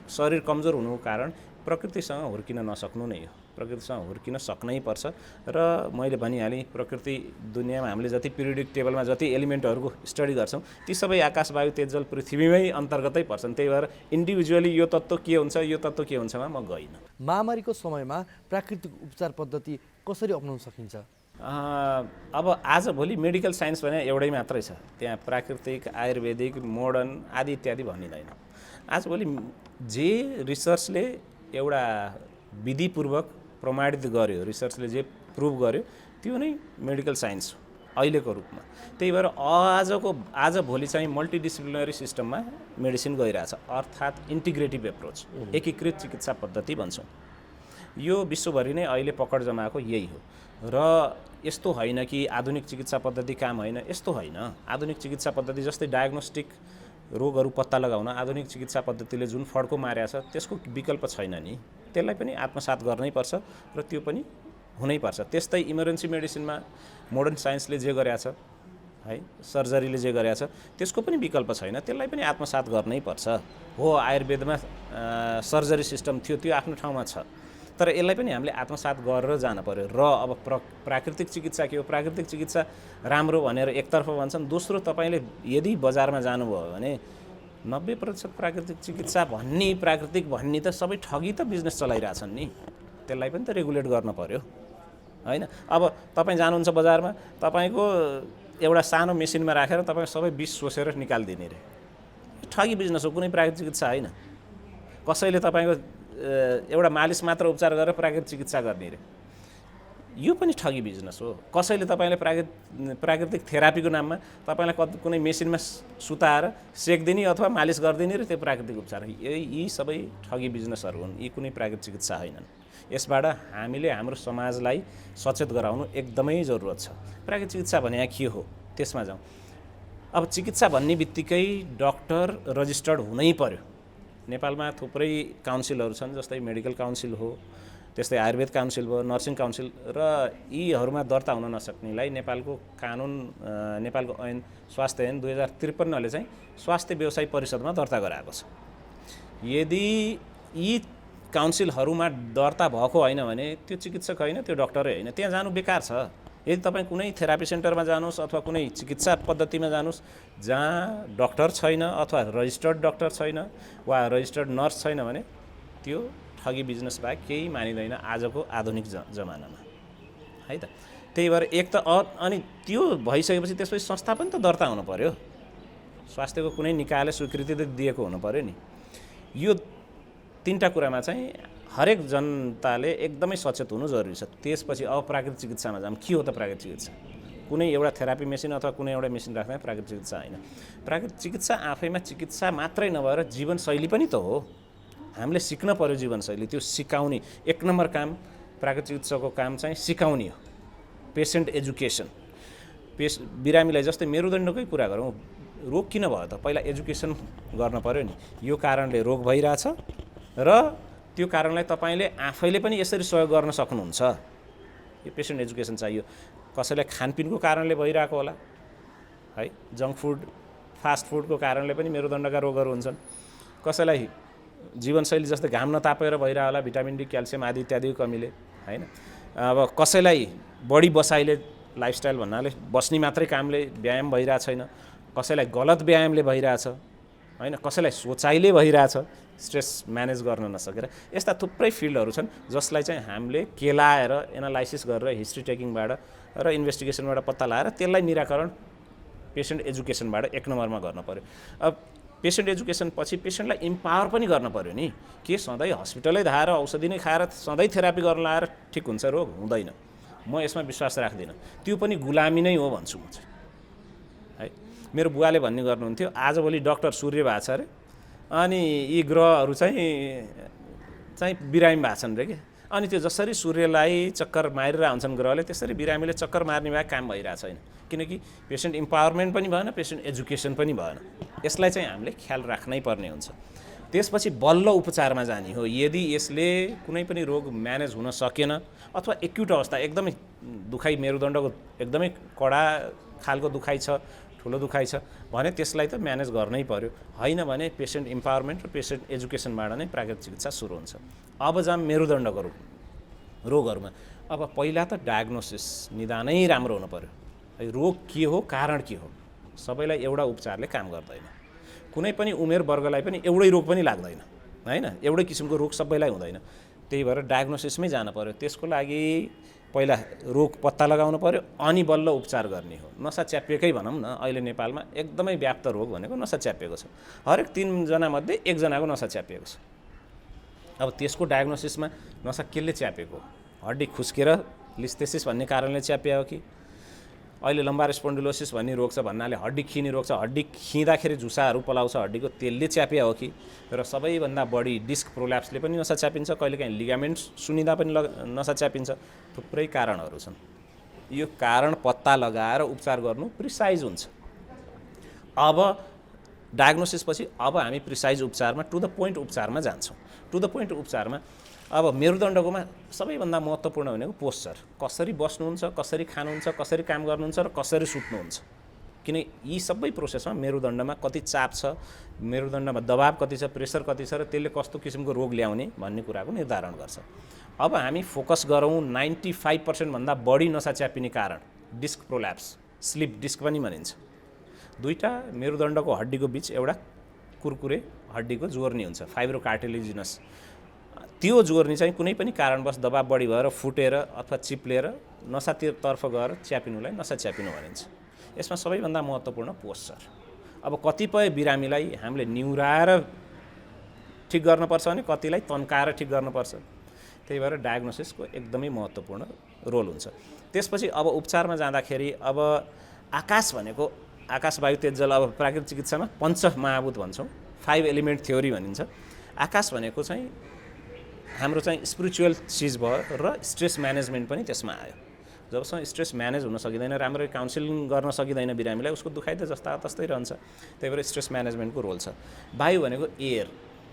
शरीर कमजोर हुनुको कारण प्रकृतिसँग हुर्किन नसक्नु नै हो। प्रकृतिसँग हुर्किन सक्नै पर्छ। र मैले भनिहालेँ प्रकृति दुनियाँमा हामीले जति पिरियडिक टेबलमा जति एलिमेन्टहरूको स्टडी गर्छौँ ती सबै आकाश, वायु, तेज, जल, पृथ्वीमै अन्तर्गतै पर्छन्। त्यही भएर इन्डिभिजुअली यो तत्त्व के हुन्छ यो तत्त्व के हुन्छमा म गइनँ। महामारीको समयमा प्राकृतिक उपचार पद्धति कसरी अपनाउन सकिन्छ? अब आजभोलि मेडिकल साइन्स भने एउटै मात्रै छ, त्यहाँ प्राकृतिक, आयुर्वेदिक, मोडर्न आदि इत्यादि भनिँदैन। आजभोलि जे रिसर्चले एउटा विधिपूर्वक प्रमाणित गर्यो, रिसर्चले जे प्रुभ गर्यो त्यो नै मेडिकल साइन्स हो अहिलेको रूपमा। त्यही भएर आजभोलि चाहिँ मल्टिडिसिप्लिनरी सिस्टममा मेडिसिन गइरहेछ, अर्थात् इन्टिग्रेटिभ एप्रोच, एकीकृत चिकित्सा पद्धति भन्छौँ। यो विश्वभरि नै अहिले पकड जमाएको यही हो। र यस्तो होइन कि आधुनिक चिकित्सा पद्धति काम होइन, यस्तो होइन। आधुनिक चिकित्सा पद्धति जस्तै डायग्नोस्टिक रोगहरू पत्ता लगाउन आधुनिक चिकित्सा पद्धतिले जुन फड्को मारेको छ त्यसको विकल्प छैन नि। त्यसलाई पनि आत्मसात गर्नै पर्छ र त्यो पनि हुनैपर्छ। त्यस्तै इमर्जेन्सी मेडिसिनमा मोडर्न साइन्सले जे गरेछ है, सर्जरीले जे गरेछ त्यसको पनि विकल्प छैन, त्यसलाई पनि आत्मसात गर्नै पर्छ। हो, आयुर्वेदमा सर्जरी सिस्टम थियो, त्यो आफ्नो ठाउँमा छ, तर यसलाई पनि हामीले आत्मसात गरेर जान पर्यो। र अब प्राकृतिक चिकित्सा के हो? प्राकृतिक चिकित्सा राम्रो भनेर एकतर्फ भन्छन्, दोस्रो तपाईँले यदि बजारमा जानुभयो भने 90% प्राकृतिक चिकित्सा भन्ने प्राकृतिक भन्ने त सबै ठगी त बिजनेस चलाइरहेछन् नि। त्यसलाई पनि त रेगुलेट गर्न पर्यो होइन। अब तपाईँ जानुहुन्छ बजारमा, तपाईँको एउटा सानो मेसिनमा राखेर तपाईँ सबै विष सोसेर निकालिदिने रे, ठगी बिजनेस हो, कुनै प्राकृतिक चिकित्सा होइन। कसैले तपाईँको एउटा मालिस मात्र उपचार गरेर प्राकृतिक चिकित्सा गर्ने रे, यो पनि ठगी बिजनेस हो। कसैले तपाईँले प्राकृतिक थेरापीको नाममा तपाईँलाई कुनै मेसिनमा सुताएर सेक्दिने अथवा मालिस गरिदिने र त्यो प्राकृतिक उपचार, यी सबै ठगी बिजनेसहरू हुन्, यी कुनै प्राकृतिक चिकित्सा होइनन्। यसबाट हामीले हाम्रो समाजलाई सचेत गराउनु एकदमै जरुरत छ। प्राकृतिक चिकित्सा भने के हो त्यसमा जाउँ। अब चिकित्सा भन्ने बित्तिकै डक्टर रजिस्टर्ड हुनै पर्यो। नेपालमा थुप्रै काउन्सिलहरू छन्, जस्तै मेडिकल काउन्सिल हो, त्यस्तै आयुर्वेद काउन्सिल भयो, नर्सिङ काउन्सिल, र यीहरूमा दर्ता हुन नसक्नेलाई नेपालको कानुन, नेपालको ऐन स्वास्थ्य ऐन 2053ले चाहिँ स्वास्थ्य व्यवसाय परिषदमा दर्ता गराएको छ। यदि यी काउन्सिलहरूमा दर्ता भएको होइन भने त्यो चिकित्सक होइन, त्यो डक्टरै होइन, त्यहाँ जानु बेकार छ। यदि तपाईँ कुनै थेरापी सेन्टरमा जानुहोस् अथवा कुनै चिकित्सा पद्धतिमा जानुहोस् जहाँ डक्टर छैन अथवा रजिस्टर्ड डक्टर छैन वा रजिस्टर्ड नर्स छैन भने त्यो ठगी बिजनेस बाहेक केही मानिँदैन आजको आधुनिक जमानामा है त। त्यही भएर एक त अनि त्यो भइसकेपछि त्यसपछि संस्था पनि त दर्ता हुनु पर्यो, स्वास्थ्यको कुनै निकायले स्वीकृति त दिएको हुनु पर्यो नि। यो तीनटा कुरामा चाहिँ हरेक जनताले एकदमै सचेत हुनु जरुरी छ। त्यसपछि अब प्राकृतिक चिकित्सामा जाम। के हो त प्राकृतिक चिकित्सा? कुनै एउटा थेरापी मेसिन अथवा कुनै एउटा मेसिन राख्दा प्राकृतिक चिकित्सा होइन। प्राकृतिक चिकित्सा आफैमा चिकित्सा मात्रै नभएर जीवनशैली पनि त हो। हामीले सिक्न पर्यो जीवनशैली, त्यो सिकाउने एक नम्बर काम प्राकृतिक चिकित्साको काम चाहिँ सिकाउने हो। पेसेन्ट एजुकेसन, बिरामीलाई जस्तै मेरुदण्डकै कुरा गरौँ, रोग किन भयो त पहिला एजुकेसन गर्न पर्यो नि। यो कारणले रोग भइरहेछ र त्यो कारणलाई तपाईँले आफैले पनि यसरी सहयोग गर्न सक्नुहुन्छ, यो पेसेन्ट एजुकेसन चाहियो। कसैलाई खानपिनको कारणले भइरहेको होला है, जङ्क फुड फास्ट फुडको कारणले पनि मेरुदण्डका रोगहरू हुन्छन्। कसैलाई जीवनशैली जस्तै घाम नतापेर भइरह होला, भिटामिन डी, क्याल्सियम आदि इत्यादिको कमीले होइन। अब कसैलाई बढी बसाइले, लाइफस्टाइल भन्नाले बस्ने मात्रै कामले व्यायाम भइरहेको छैन, कसैलाई गलत व्यायामले भइरहेछ होइन, कसैलाई सोचाइले भइरहेछ, स्ट्रेस म्यानेज गर्न नसकेर। यस्ता थुप्रै फिल्डहरू छन् जसलाई चाहिँ हामीले केलाएर एनालाइसिस गरेर हिस्ट्री टेकिङबाट र इन्भेस्टिगेसनबाट पत्ता लगाएर त्यसलाई निराकरण पेसेन्ट एजुकेसनबाट एक नम्बरमा गर्न पर्यो। अब पेसेन्ट एजुकेसन पछि पेसेन्टलाई इम्पावर पनि गर्न पर्यो नि। के सधैँ हस्पिटलै धाएर औषधि नै खाएर सधैँ थेरापी गर्न लाएर ठिक हुन्छ रोग? हुँदैन। म यसमा विश्वास राख्दिनँ। त्यो पनि गुलामी नै हो भन्छु म चाहिँ है। मेरो बुवाले भन्ने गर्नुहुन्थ्यो, आजभोलि डाक्टर सूर्य भएको छ अरे, अनि यी ग्रहहरू चाहिँ बिरामी भएको छन् रे के। अनि त्यो जसरी सूर्यलाई चक्कर मारेर आउँछन् ग्रहले, त्यसरी बिरामीले चक्कर मार्ने भए काम भइरहेको छैन। किनकि पेसेन्ट इम्पावरमेन्ट पनि भएन, पेसेन्ट एजुकेसन पनि भएन। यसलाई चाहिँ हामीले ख्याल राख्नै पर्ने हुन्छ। त्यसपछि बल्ल उपचारमा जाने हो। यदि यसले कुनै पनि रोग म्यानेज हुन सकेन अथवा एक्युट अवस्था एकदमै दुखाइ, मेरुदण्डको एकदमै कडा खालको दुखाइ छ, ठुलो दुखाइ छ भने त्यसलाई त म्यानेज गर्नै पर्यो। होइन भने पेसेन्ट इम्पावरमेन्ट र पेसेन्ट एजुकेसनबाट नै प्राकृतिक चिकित्सा सुरु हुन्छ। अब जाम मेरुदण्डको रोगहरूमा। अब पहिला त डायग्नोसिस, निदानै राम्रो हुनु पर्यो। रोग के हो, कारण के हो, सबैलाई एउटा उपचारले काम गर्दैन। कुनै पनि उमेर वर्गलाई पनि एउटै रोग पनि लाग्दैन होइन, एउटै किसिमको रोग सबैलाई हुँदैन। त्यही भएर डायग्नोसिसमै जानु पर्यो। त्यसको लागि पहिला रोग पत्ता लगाउनु पर्यो, अनि बल्ल उपचार गर्ने हो। नसा च्यापिएकै भनौँ न, अहिले नेपालमा एकदमै व्याप्त रोग भनेको नसा च्यापिएको छ। हरेक 3 जनामध्ये 1 जनाको नसा च्यापिएको छ। अब त्यसको डायग्नोसिसमा नसा केले च्यापेको, हड्डी खुस्केर लिस्थेसिस भन्ने कारणले च्यापिया हो कि अहिले लम्बार स्पोन्डिलोसिस भन्ने रोग छ भन्नाले हड्डी खिने रोग छ, हड्डी खिँदाखेरि झुसाहरू पलाउँछ हड्डीको, त्यसले च्यापिया हो कि। र सबैभन्दा बढी डिस्क प्रोल्याप्सले पनि नसा च्यापिन्छ, कहिलेकाहीँ लिगामेन्ट सुनिँदा पनि नसा च्यापिन्छ। थुप्रै कारणहरू छन्। यो कारण पत्ता लगाएर उपचार गर्नु प्रिसाइज हुन्छ। अब डायग्नोसिसपछि अब हामी प्रिसाइज उपचारमा, टु द पोइन्ट उपचारमा जान्छौँ। टु द पोइन्ट उपचारमा अब मेरुदण्डकोमा सबैभन्दा महत्त्वपूर्ण भनेको पोस्चर। कसरी बस्नुहुन्छ, कसरी खानुहुन्छ, कसरी काम गर्नुहुन्छ र कसरी सुत्नुहुन्छ। किन यी सबै प्रोसेसमा मेरुदण्डमा कति चाप छ, मेरुदण्डमा दबाव कति छ, प्रेसर कति छ र त्यसले कस्तो किसिमको रोग ल्याउने भन्ने कुराको निर्धारण गर्छ। अब हामी फोकस गरौँ 95% भन्दा बढी नसा च्यापिने कारण डिस्क प्रोल्याप्स, स्लिप डिस्क पनि भनिन्छ। दुईटा मेरुदण्डको हड्डीको बिच एउटा कुरकुरे हड्डीको जोर्नी हुन्छ, फाइब्रोकार्टिलेजिनस। त्यो जोर्नी चाहिँ कुनै पनि कारणवश दबाव बढी भएर फुटेर अथवा चिप्लेर नसातर्फ गएर च्यापिनुलाई नसा च्यापिनु भनिन्छ। यसमा सबैभन्दा महत्त्वपूर्ण पोस्चर। अब कतिपय बिरामीलाई हामीले निहुराएर ठिक गर्नुपर्छ भने कतिलाई तन्काएर ठिक गर्नुपर्छ। त्यही भएर डायग्नोसिसको एकदमै महत्त्वपूर्ण रोल हुन्छ। त्यसपछि अब उपचारमा जाँदाखेरि अब आकाश भनेको, आकाश वायु तेज जल, अब प्राकृतिक चिकित्सामा पञ्चमहाभूत भन्छौँ, 5 एलिमेन्ट थ्योरी भनिन्छ। आकाश भनेको चाहिँ हाम्रो चाहिँ स्पिरिचुअल चिज भयो र स्ट्रेस म्यानेजमेन्ट पनि त्यसमा आयो। जबसम्म स्ट्रेस म्यानेज हुन सकिँदैन, राम्ररी काउन्सिलिङ गर्न सकिँदैन बिरामीलाई, उसको दुखाइ त जस्ता तस्तै रहन्छ। त्यही भएर स्ट्रेस म्यानेजमेन्टको रोल छ। वायु भनेको एयर,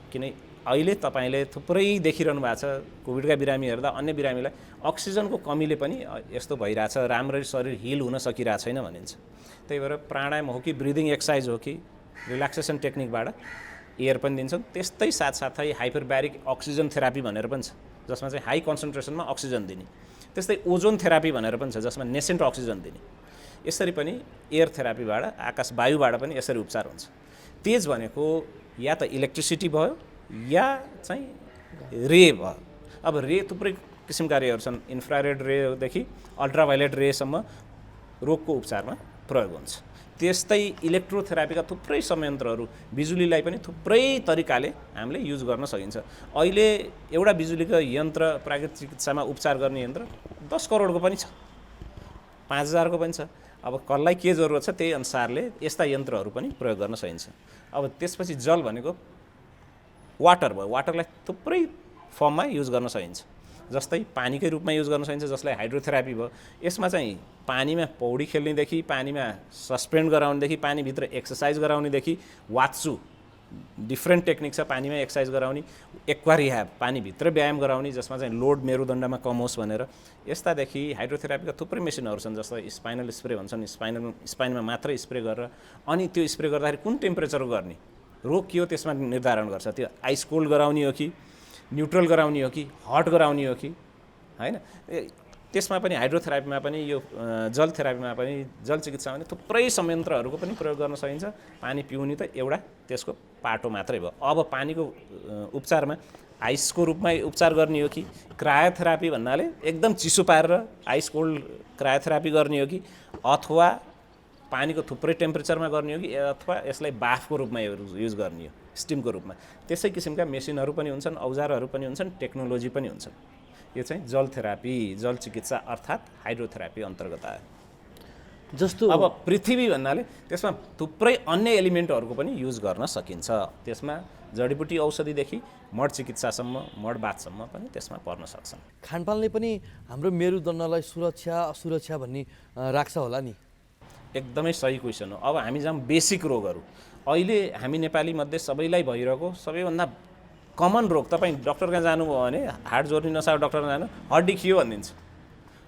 किन अहिले तपाईँले थुप्रै देखिरहनु भएको छ, कोभिडका बिरामी हेर्दा अन्य बिरामीलाई अक्सिजनको कमीले पनि यस्तो भइरहेछ, राम्ररी शरीर हिल हुन सकिरहेको छैन भनिन्छ। त्यही भएर प्राणायाम हो कि ब्रिदिङ एक्सर्साइज हो कि रिल्याक्सेसन टेक्निकबाट एयर पनि दिन्छौँ। त्यस्तै साथसाथै हाइपरब्यारिक अक्सिजन थेरापी भनेर पनि छ, जसमा चाहिँ हाई कन्सन्ट्रेसनमा अक्सिजन दिने। त्यस्तै ओजोन थेरापी भनेर पनि छ, जसमा नेसेन्ट अक्सिजन दिने। यसरी पनि एयर थेरापीबाट, आकाश वायुबाट पनि यसरी उपचार हुन्छ। तेज भनेको या त इलेक्ट्रिसिटी भयो या चाहिँ रे भयो। अब रे थुप्रै किसिमका रेहरू छन्, इन्फ्रारेड रेदेखि अल्ट्राभायोलेट रेसम्म रोगको उपचारमा प्रयोग हुन्छ। त्यस्तै इलेक्ट्रोथेरापीका थुप्रै संयन्त्रहरू, बिजुलीलाई पनि थुप्रै तरिकाले हामीले युज गर्न सकिन्छ। अहिले एउटा बिजुलीको यन्त्र प्राकृतिक चिकित्सामा उपचार गर्ने यन्त्र 10 करोडको पनि छ, 5000 को पनि छ। अब कसलाई के जरुरत छ त्यही अनुसारले यस्ता यन्त्रहरू पनि प्रयोग गर्न सकिन्छ। अब त्यसपछि जल भनेको वाटर भयो। वाटरलाई थुप्रै फर्ममा युज गर्न सकिन्छ, जस्तै पानीकै रूपमा युज गर्न सकिन्छ, जसलाई हाइड्रोथेरापी भयो। यसमा चाहिँ पानीमा पौडी खेल्नेदेखि, पानीमा सस्पेन्ड गराउनेदेखि, पानीभित्र एक्सर्साइज गराउनेदेखि, वात्सु डिफ्रेन्ट टेक्निक छ पानीमा एक्सर्साइज गराउने, एक्वा रिह्याब पानीभित्र व्यायाम गराउने, जसमा चाहिँ लोड मेरुदण्डमा कम होस् भनेर। यस्तादेखि हाइड्रोथेरापीका थुप्रै मेसिनहरू छन्, जस्तै स्पाइनल स्प्रे भन्छन्, स्पाइनमा मात्रै स्प्रे गरेर, अनि त्यो स्प्रे गर्दाखेरि कुन टेम्परेचर गर्ने, रोग के हो त्यसमा निर्धारण गर्छ। त्यो आइस कोल्ड गराउने हो कि न्युट्रल गराउने हो कि हट गराउने हो कि होइन, त्यसमा पनि हाइड्रोथेरापीमा पनि यो जल थेरापीमा पनि जल चिकित्सामा पनि थुप्रै संयन्त्रहरूको पनि प्रयोग गर्न सकिन्छ। पानी पिउने त एउटा त्यसको पाटो मात्रै भयो। अब पानीको उपचारमा आइसको रूपमा उपचार गर्ने हो कि क्रायोथेरापी भन्नाले एकदम चिसो पारेर आइस कोल्ड क्रायोथेरापी गर्ने हो कि अथवा पानीको थुप्रै टेम्परेचरमा गर्ने हो कि अथवा यसलाई बाफको रूपमा युज गर्ने हो, स्टिमको रूपमा। त्यसै किसिमका मेसिनहरू पनि हुन्छन्, औजारहरू पनि हुन्छन्, टेक्नोलोजी पनि हुन्छन्। यो चाहिँ जल थेरापी, जल चिकित्सा अर्थात् हाइड्रोथेरापी अन्तर्गत आयो। जस्तो अब पृथ्वी भन्नाले त्यसमा थुप्रै अन्य एलिमेन्टहरूको पनि युज गर्न सकिन्छ। त्यसमा जडीबुटी औषधिदेखि मड चिकित्सासम्म, मडबाथसम्म पनि त्यसमा पर्न सक्छन्। खानपानले पनि हाम्रो मेरुदण्डलाई सुरक्षा असुरक्षा भन्ने राख्छ होला नि? एकदमै सही क्वेसन हो। अब हामी जाउँ बेसिक रोगहरू। अहिले हामी नेपाली मध्ये सबैलाई भइरहेको सबैभन्दा कमन रोग, तपाईँ डक्टर कहाँ जानुभयो भने हार्ट जोड्ने नसाको डक्टर कहाँ जानु, हड्डी खियो भनिदिन्छ।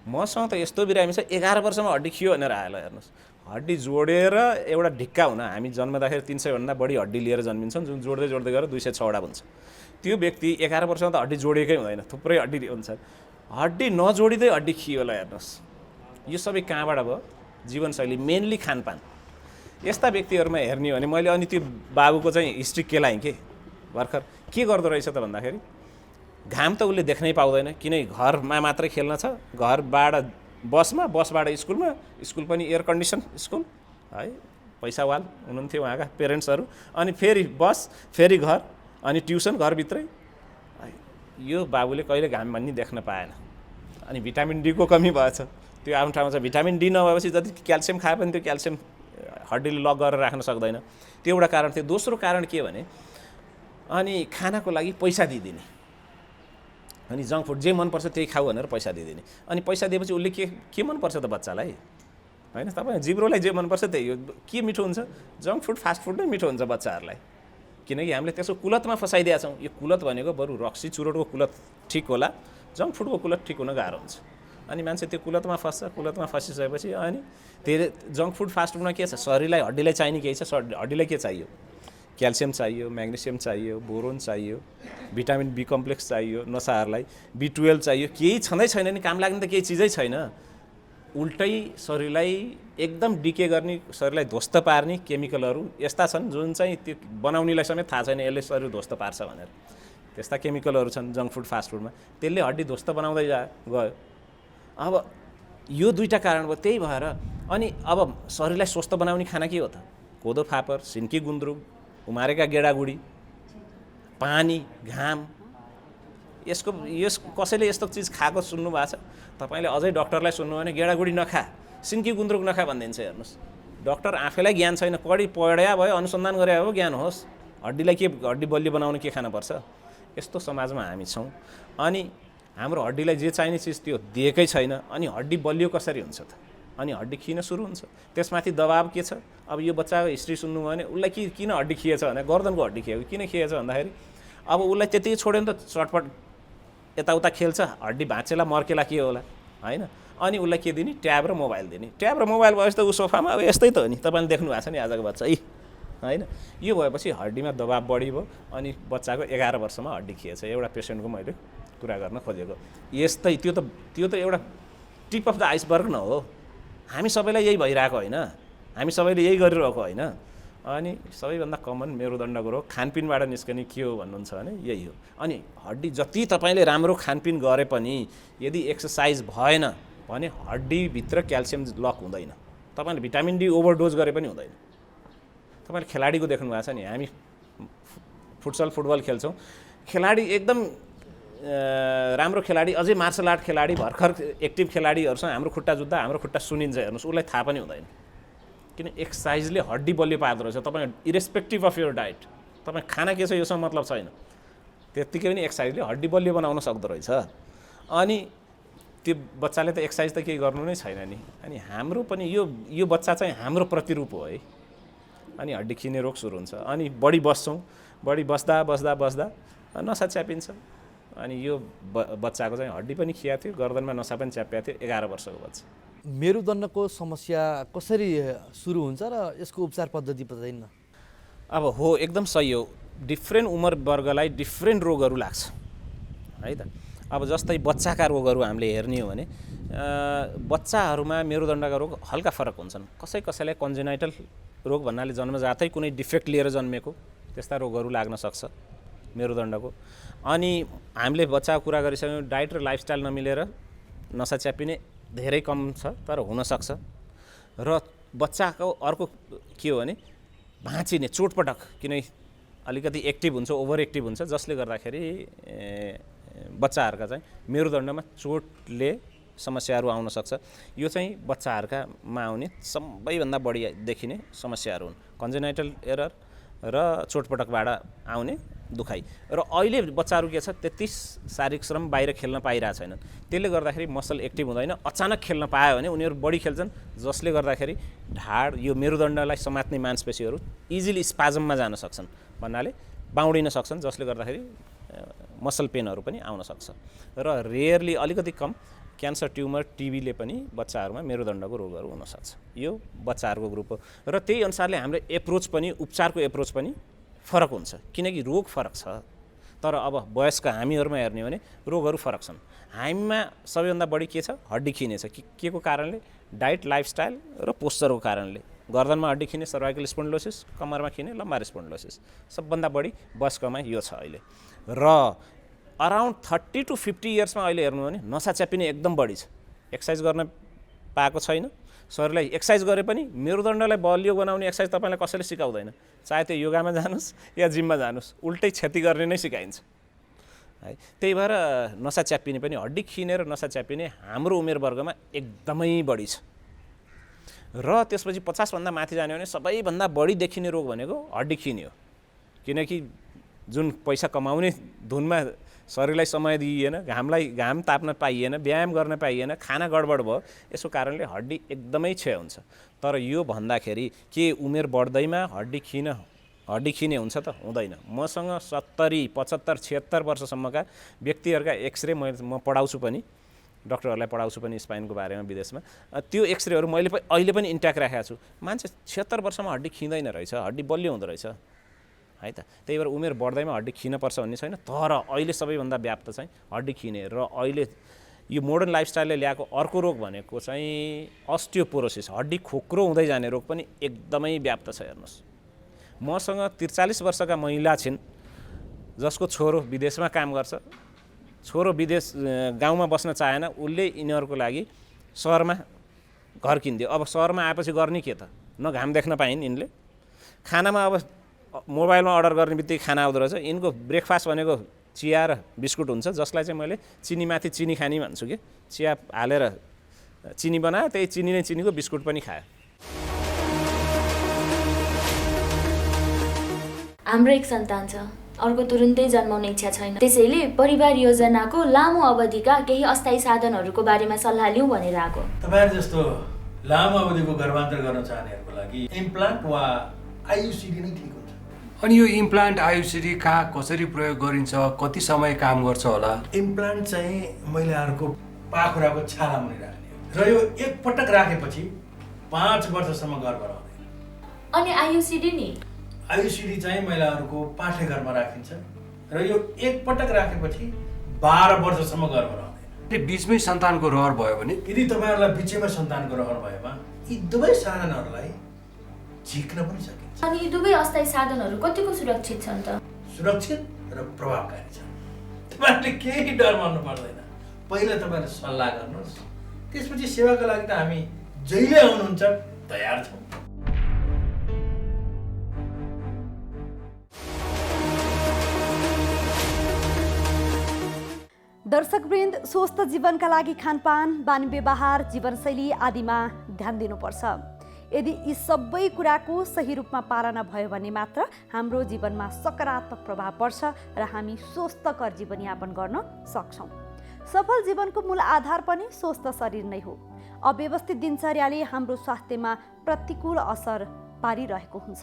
मसँग त यस्तो बिरामी छ 11 वर्षमा हड्डी खियो भनेर आयो। हेर्नुहोस्, हड्डी जोडेर एउटा ढिक्का हुन, हामी जन्मदाखेरि 300 भन्दा बढी हड्डी लिएर जन्मिन्छौँ, जुन जोड्दै जोड्दै गएर 206वटा हुन्छ। त्यो व्यक्ति 11 वर्षमा त हड्डी जोडेकै हुँदैन, थुप्रै हड्डी हुन्छ। हड्डी नजोडिँदै हड्डी खियो होला। हेर्नुहोस्, यो सबै कहाँबाट भयो? जीवनशैली, मेनली खानपान। यस्ता व्यक्तिहरूमा हेर्ने हो भने मैले अनि त्यो बाबुको चाहिँ हिस्ट्री केलाएँ कि भर्खर के गर्दो रहेछ त भन्दाखेरि घाम त उसले देख्नै पाउँदैन, किन घरमा मात्रै खेल्न छ। घरबाट बसमा, बसबाट स्कुलमा, स्कुल पनि एयर कन्डिसन स्कुल है, पैसावाल हुनुहुन्थ्यो उहाँका पेरेन्ट्सहरू। अनि फेरि बस, फेरि घर, अनि ट्युसन घरभित्रै। यो बाबुले कहिले घाम भन्ने देख्न पाएन। अनि भिटामिन डीको कमी भएछ। त्यो आफ्नो ठाउँमा छ। भिटामिन डी नभएपछि जति क्याल्सियम खाए पनि त्यो क्याल्सियम हड्डीले लक गरेर राख्न सक्दैन। त्यो एउटा कारण थियो। दोस्रो कारण के भने अनि खानाको लागि पैसा दिइदिने, अनि जङ्क फुड जे मनपर्छ त्यही खाऊ भनेर पैसा दिइदिने। अनि पैसा दिएपछि उसले के मनपर्छ त बच्चालाई, होइन? तपाईँ जिब्रोलाई जे मनपर्छ त्यही हो। के मिठो हुन्छ? जङ्क फुड, फास्ट फुड नै मिठो हुन्छ बच्चाहरूलाई। किनकि हामीले त्यसको कुलतमा फसाइदिएका छौँ। यो कुलत भनेको बरु रक्सी चुरोटको कुलत ठिक होला, जङ्क फुडको कुलत ठिक हुन गाह्रो हुन्छ। अनि मान्छे त्यो कुलतमा फस्छ। कुलतमा फसिसकेपछि अनि धेरै जङ्क फुड फास्ट फुडमा के छ? शरीरलाई, हड्डीलाई चाहिने केही छ? हड्डीलाई के चाहियो? क्याल्सियम चाहियो, म्याग्नेसियम चाहियो, बोरोन चाहियो, भिटामिन बी कम्प्लेक्स चाहियो, नसाहरूलाई B12 चाहियो। केही छँदै छैन नि, काम लाग्ने त केही चिजै छैन। उल्टै शरीरलाई एकदम डिके गर्ने, शरीरलाई ध्वस्त पार्ने केमिकलहरू यस्ता छन् जुन चाहिँ त्यो बनाउनेलाई समेत थाहा छैन यसले शरीर ध्वस्त पार्छ भनेर। त्यस्ता केमिकलहरू छन् जङ्क फुड फास्ट फुडमा। त्यसले हड्डी ध्वस्त बनाउँदै गयो। अब यो दुईटा कारण भयो। त्यही भएर अनि अब शरीरलाई स्वस्थ बनाउने खाना के हो त? कोदो फापर, सिन्की गुन्द्रुक, उमारेका गेडागुडी, पानी, घाम। यस कसैले यस्तो चिज खाएको सुन्नु भएको छ? तपाईँले अझै डक्टरलाई सुन्नु भने गेडागुडी नखा, सिन्की गुन्द्रुक नखा भनिदिन्छ। हेर्नुहोस्, डक्टर आफैलाई ज्ञान छैन, पढ्या भयो, अनुसन्धान गरे हो, ज्ञान होस्। हड्डीलाई के, हड्डी बलियो बनाउन के खानुपर्छ? यस्तो समाजमा हामी छौँ। अनि हाम्रो हड्डीलाई जे चाहिने चिज त्यो दिएकै छैन। अनि हड्डी बलियो कसरी हुन्छ त? अनि हड्डी खिन सुरु हुन्छ। त्यसमाथि दबाब के छ? अब यो बच्चाको हिस्ट्री सुन्नु भयो भने उसलाई किन हड्डी खिएछ भने गर्दनको हड्डी खिएको। किन खिएछ भन्दाखेरि अब उसलाई त्यतिकै छोड्यो नि त, चटपट यताउता खेल्छ, हड्डी भाँचेला मर्केला के होला, होइन? अनि उसलाई के दिने? ट्याब र मोबाइल दिने। ट्याब र मोबाइल भएपछि त ऊ सोफामा अब यस्तै त हो नि। तपाईँले देख्नु भएको छ नि आजको बच्चा, होइन? यो भएपछि हड्डीमा दबाब बढी भयो। अनि बच्चाको 11 वर्षमा हड्डी खिएछ। एउटा पेसेन्टको मैले कुरा गर्न खोजेको यस्तै। त्यो त एउटा टिप अफ द आइसबर्ग न हो। हामी सबैलाई यही भइरहेको होइन, हामी सबैले यही गरिरहेको होइन। अनि सबैभन्दा कमन मेरुदण्डको रोग खानपिनबाट निस्कने के हो भन्नुहुन्छ भने यही हो। अनि हड्डी जति तपाईँले राम्रो खानपिन गरे पनि यदि एक्सर्साइज भएन भने हड्डीभित्र क्याल्सियम लक हुँदैन। तपाईँले भिटामिन डी ओभरडोज गरे पनि हुँदैन। तपाईँले खेलाडीको देख्नु भएको छ नि, हामी फुटबल खेल्छौँ, खेलाडी एकदम राम्रो खेलाडी, अझै मार्सल आर्ट खेलाडी, भर्खर एक्टिभ खेलाडीहरूसँग हाम्रो खुट्टा जुत्दा हाम्रो खुट्टा सुनिन्छ। हेर्नुहोस्, उसलाई थाहा पनि हुँदैन, किन एक्सर्साइजले हड्डी बलियो पार्दो रहेछ। तपाईँ इरेस्पेक्टिभ अफ यर डाइट, तपाईँ खाना के छ योसँग मतलब छैन, त्यत्तिकै पनि एक्सर्साइजले हड्डी बलियो बनाउन सक्दो रहेछ। अनि त्यो बच्चाले त एक्सर्साइज त केही गर्नु नै छैन नि। अनि हाम्रो पनि यो बच्चा चाहिँ हाम्रो प्रतिरूप हो है। अनि हड्डी खिने रोग सुरु हुन्छ। अनि बढी बस्छौँ, बढी बस्दा नसा च्यापिन्छ। अनि यो बच्चाको चाहिँ हड्डी पनि खिया थियो, गर्दनमा नसा पनि च्यापिया थियो, 11 वर्षको बच्चा। मेरुदण्डको समस्या कसरी सुरु हुन्छ र यसको उपचार पद्धति बताइन्न? अब हो, एकदम सही हो। डिफ्रेन्ट उमेर वर्गलाई डिफ्रेन्ट रोगहरू लाग्छ है त। अब जस्तै बच्चाका रोगहरू हामीले हेर्ने हो भने बच्चाहरूमा मेरुदण्डका रोग हल्का फरक हुन्छन्। कसैलाई कन्जेनाइटल रोग भन्नाले जन्मजातै कुनै डिफेक्ट लिएर जन्मेको त्यस्ता रोगहरू लाग्न सक्छ मेरुदण्डको। अनि हामीले बच्चाको कुरा गरिसक्यौँ, डाइट र लाइफस्टाइल नमिलेर नसा च्यापिने धेरै कम छ तर हुनसक्छ। र बच्चाको अर्को के हो भने भाँचिने चोटपटक, किनकि अलिकति एक्टिभ हुन्छ, ओभर एक्टिभ हुन्छ, जसले गर्दाखेरि बच्चाहरूका चाहिँ मेरुदण्डमा चोटले समस्याहरू आउन सक्छ। यो चाहिँ बच्चाहरूकामा आउने सबैभन्दा बढी देखिने समस्याहरू हुन्, कन्जेनाइटल एरर र चोटपटकबाट आउने दुखाइ। र अहिले बच्चाहरू के छ, त्यति शारीरिक श्रम बाहिर खेल्न पाइरहेको छैनन्, त्यसले गर्दाखेरि मसल एक्टिभ हुँदैन। अचानक खेल्न पायो भने उनीहरू बढी खेल्छन्, जसले गर्दाखेरि ढाड यो मेरुदण्डलाई समात्ने मांसपेशीहरू इजिली स्पाजममा जान सक्छन्, भन्नाले बाउडिन सक्छन्, जसले गर्दाखेरि मसल पेनहरू पनि आउन सक्छ। र रेयरली अलिकति कम क्यान्सर, ट्युमर, टिबीले पनि बच्चाहरूमा मेरुदण्डको रोगहरू हुनसक्छ। यो बच्चाहरूको ग्रुप हो। र त्यही अनुसारले हाम्रो एप्रोच पनि, उपचारको एप्रोच पनि फरक हुन्छ, किनकि रोग फरक छ। तर अब वयस्क हामीहरूमा हेर्ने हो भने रोगहरू फरक छन्। हामीमा सबैभन्दा बढी के छ, हड्डी खिने छ। के को कारणले? डाइट, लाइफस्टाइल र पोस्चरको कारणले। गर्दनमा हड्डी खिने, सर्भाइकल स्पोन्डिलोसिस, कमरमा खिने लम्बार स्पोन्डिलोसिस, सबभन्दा बढी वयस्कमा यो छ अहिले। र अराउन्ड 30 to 50 इयर्समा अहिले हेर्नु भने नसा च्यापिने एकदम बढी छ। एक्सर्साइज गर्न पाएको छैन, शरीरलाई एक्सर्साइज गरे पनि मेरुदण्डलाई बलियो बनाउने एक्सर्साइज तपाईँलाई कसैले सिकाउँदैन, चाहे त्यो योगामा जानुहोस् या जिममा जानुहोस्, उल्टै क्षति गर्ने नै सिकाइन्छ है। त्यही भएर नसा च्यापिने पनि, हड्डी खिने र नसा च्यापिने हाम्रो उमेर वर्गमा एकदमै बढी छ। र त्यसपछि 50 भन्दा माथि जाने भने सबैभन्दा बढी देखिने रोग भनेको हड्डी खिने हो, किनकि जुन पैसा कमाउने धुनमा शरीरलाई समय दिइएन, घाम ताप्न पाइएन, व्यायाम गर्न पाइएन, खाना गडबड भयो, यसको कारणले हड्डी एकदमै क्षय हुन्छ। तर यो भन्दाखेरि के उमेर बढ्दैमा हड्डी खिने हुन्छ त? हुँदैन। मसँग 70, 75, 76 वर्षसम्मका व्यक्तिहरूका एक्सरे म पढाउँछु पनि, डक्टरहरूलाई पढाउँछु पनि स्पाइनको बारेमा विदेशमा। त्यो एक्सरेहरू मैले अहिले पनि इन्ट्याक्ट राखेको छु। मान्छे 76 वर्षमा हड्डी खिँदैन रहेछ, हड्डी बलियो हुँदो रहेछ है त। त्यही भएर उमेर बढ्दैमा हड्डी खिनुपर्छ भन्ने छैन। तर अहिले सबैभन्दा व्याप्त चाहिँ हड्डी खिने। र अहिले यो मोडर्न लाइफस्टाइलले ल्याएको अर्को रोग भनेको चाहिँ अस्टियोपोरोसिस, हड्डी खोक्रो हुँदै जाने रोग पनि एकदमै व्याप्त छ। हेर्नुहोस्, मसँग 43 वर्षका महिला छिन् जसको छोरो विदेशमा काम गर्छ। छोरो विदेश गाउँमा बस्न चाहेन, उसले यिनीहरूको लागि सहरमा घर किनिदियो। अब सहरमा आएपछि गर्ने के त? न घाम देख्न पाइन् यिनले। खानामा अब मोबाइलमा अर्डर गर्ने बित्तिकै खाना आउँदो रहेछ। यिनको ब्रेकफास्ट भनेको चिया र बिस्कुट हुन्छ, जसलाई चाहिँ मैले चिनीमाथि चिनी खानी भन्छु कि, चिया हालेर चिनी बनायो, त्यही चिनी नै चिनीको बिस्कुट पनि खायो। हाम्रो एक सन्तान छ, अर्को तुरुन्तै जन्माउने इच्छा छैन। त्यसैले परिवार योजनाको लामो अवधिका केही अस्थायी साधनहरूको बारेमा सल्लाह लिउँ भनेर आएको। तपाईहरु जस्तो लामो अवधिको गर्भान्तर गर्न चाहनेहरूको लागि इम्प्लान्ट वा आयुसिडी नै ठिक हुन्छ। अनि यो इम्प्लान्ट आयुसिडी कहाँ कसरी प्रयोग गरिन्छ, कति समय काम गर्छ होला? इम्प्लान्ट चाहिँ महिलाहरूको पाखुराको छाला मुनि राख्ने हो र यो एक पटक राखेपछि 5 वर्षसम्म गर्भ रहँदैन। अनि आयुसिडी नि? आयुसिडी चाहिँ महिलाहरूको पाठेघरमा राखिन्छ र यो एक पटक राखेपछि 12 वर्षसम्म गर्भ रहँदैन। बिचमै सन्तानको रहर भयो भने? यदि तपाईँहरूलाई बिचैमा सन्तानको रहर भएमा यी दुवै साधनहरूलाई झिक्न पनि सकिन्छ। अनि यी दुवै अस्थायी साधनहरू कतिको सुरक्षित छन् त? सुरक्षित र प्रभावकारी छन्। तपाईँहरूले केही डर मान्नु पर्दैन। पहिला तपाईँहरूले सल्लाह गर्नुहोस्, त्यसपछि सेवाको लागि त हामी जहिले आउनुहुन्छ तयार छौँ। दर्शकवृन्द, स्वस्थ जीवनका लागि खानपान, बानी व्यवहार, जीवनशैली आदिमा ध्यान दिनुपर्छ। यदि यी सबै कुराको सही रूपमा पालना भयो भने मात्र हाम्रो जीवनमा सकारात्मक प्रभाव पर्छ र हामी स्वस्थकर जीवनयापन गर्न सक्छौँ। सफल जीवनको मूल आधार पनि स्वस्थ शरीर नै हो। अव्यवस्थित दिनचर्याले हाम्रो स्वास्थ्यमा प्रतिकूल असर पारिरहेको हुन्छ।